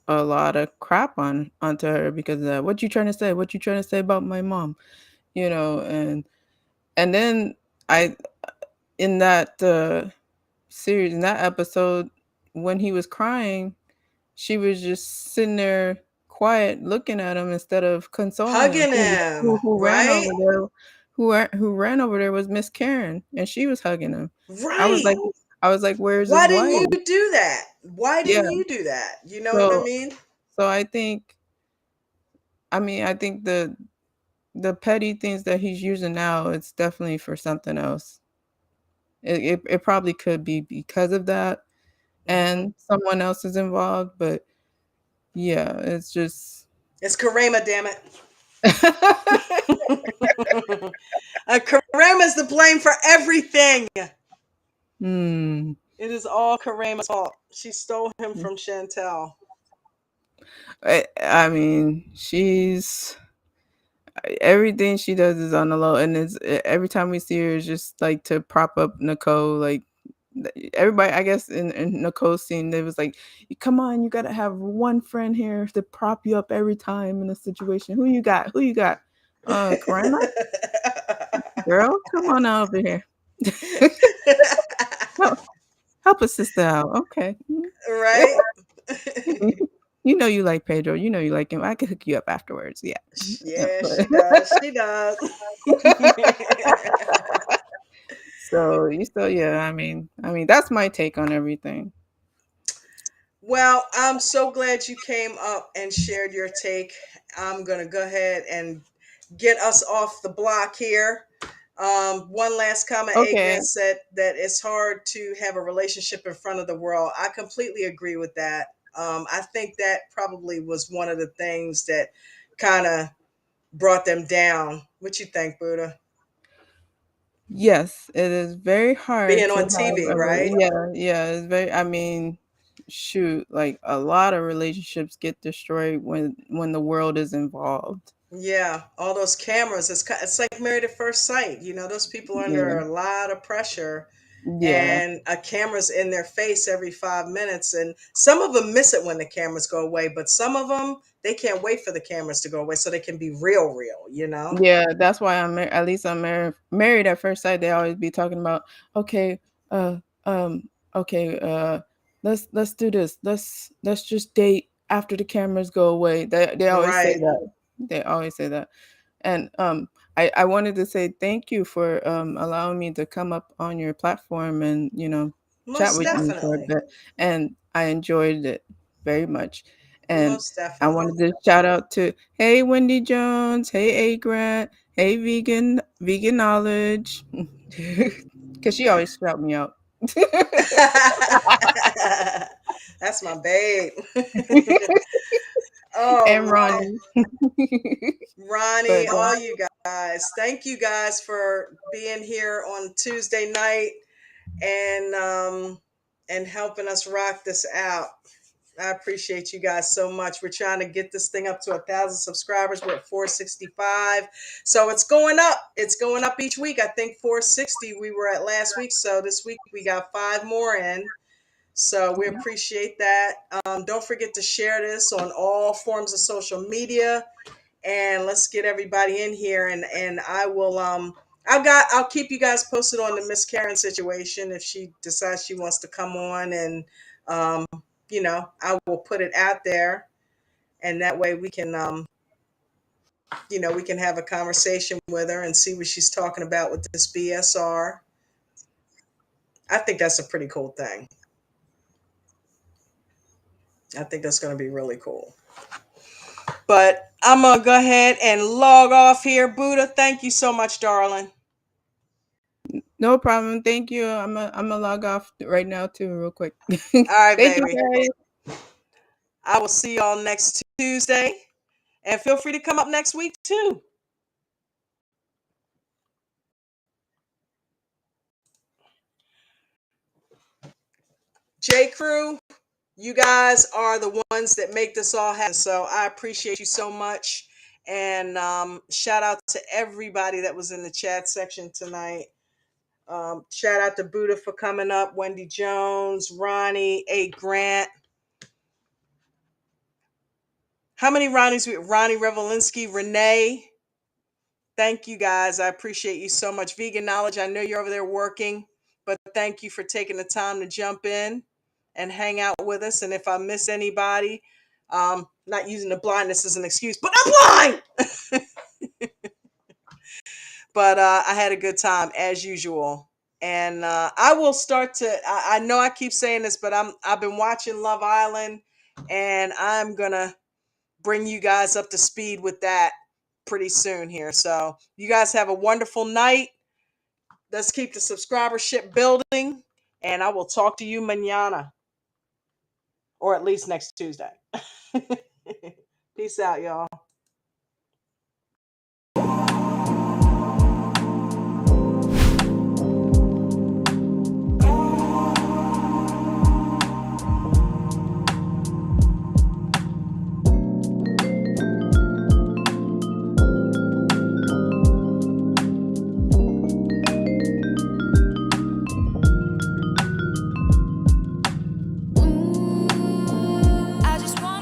a lot of crap onto her because what you trying to say? What you trying to say about my mom? And then I in that series, in that episode, when he was crying, she was just sitting there quiet, looking at him instead of consoling him. Hugging him, Who ran right? over there? Who ran over there was Miss Karen, and she was hugging him. I was like, Right. "Where's his Why didn't wife?" you do that? Why Yeah. didn't you do that? You know what I So mean? so I think the petty things that he's using now, it's definitely for something else. It probably could be because of that Hmm. and someone else is involved, but yeah, it's just It's Karima, damn it. Karima's the blame for everything. Hmm. It is all Karima's fault. She stole him from Chantel. I mean, everything she does is on the low, and every time we see her, it's just like to prop up Nicole. Like everybody, I guess in Nicole's scene, they was like, "Come on, you gotta have one friend here to prop you up every time in a situation. Who you got? Who you got? Karima, girl, come on out over here. help, help a sister out, okay? Yeah. Right? You know you like Pedro. You know you like him. I can hook you up afterwards. Yeah. Yeah, Yeah, but- she does. She does. so yeah. I mean that's my take on everything. Well, I'm so glad you came up and shared your take. I'm going to go ahead and get us off the block here. One last comment. Okay. Adrian said that it's hard to have a relationship in front of the world. I completely agree with that. I think that probably was one of the things that kind of brought them down. What you think, Buddha? Yes, it is very hard Being to on have TV, right? yeah, it's very I mean, shoot, like a lot of relationships get destroyed when the world is involved. Yeah, all those cameras. It's like Married at First Sight. Those people are under Yeah. a lot of pressure, Yeah. and a camera's in their face every 5 minutes. And some of them miss it when the cameras go away, but some of them they can't wait for the cameras to go away so they can be real, real. Yeah, that's why at least I'm married at first sight. They always be talking about, okay, uh, um, okay, let's do this. Let's just date after the cameras go away. They always say Right. that. They always say that. And I wanted to say thank you for allowing me to come up on your platform and chat Most with you for a definitely. bit. And I enjoyed it very much. And Most I definitely. wanted to shout out to hey Wendy Jones, hey A Grant, hey vegan knowledge, because she always shout me out. That's my babe. Oh And man. Ronnie. Ronnie, But all you guys. Thank you guys for being here on Tuesday night and helping us rock this out. I appreciate you guys so much. We're trying to get this thing up to 1,000 subscribers. We're at 465. So it's going up. It's going up each week. I think 460 we were at last week. So this week we got 5 more in. So we appreciate that. Don't forget to share this on all forms of social media. And let's get everybody in here. And I will I'll keep you guys posted on the Miss Karen situation if she decides she wants to come on, and I will put it out there, and that way we can we can have a conversation with her and see what she's talking about with this BSR. I think that's a pretty cool thing. I think that's going to be really cool. But I'm going to go ahead and log off here. Buddha, thank you so much, darling. no problem. Thank you. I'm a log off right now too, real quick. All right, Thank baby. you, guys. I will see y'all next Tuesday. And feel free to come up next week too. J. Crew, you guys are the ones that make this all happen. So I appreciate you so much. And shout out to everybody that was in the chat section tonight. Shout out to Buddha for coming up, Wendy Jones, Ronnie, A. Grant. How many Ronnies? Ronnie Revelinsky, Renee. Thank you guys. I appreciate you so much. Vegan Knowledge, I know you're over there working, but thank you for taking the time to jump in and hang out with us. And if I miss anybody, not using the blindness as an excuse, but I'm blind. But I had a good time as usual. And I will start to. I know I keep saying this, but I've been watching Love Island, and I'm gonna bring you guys up to speed with that pretty soon here. So you guys have a wonderful night. Let's keep the subscribership building, and I will talk to you mañana, or at least next Tuesday. Peace out, y'all.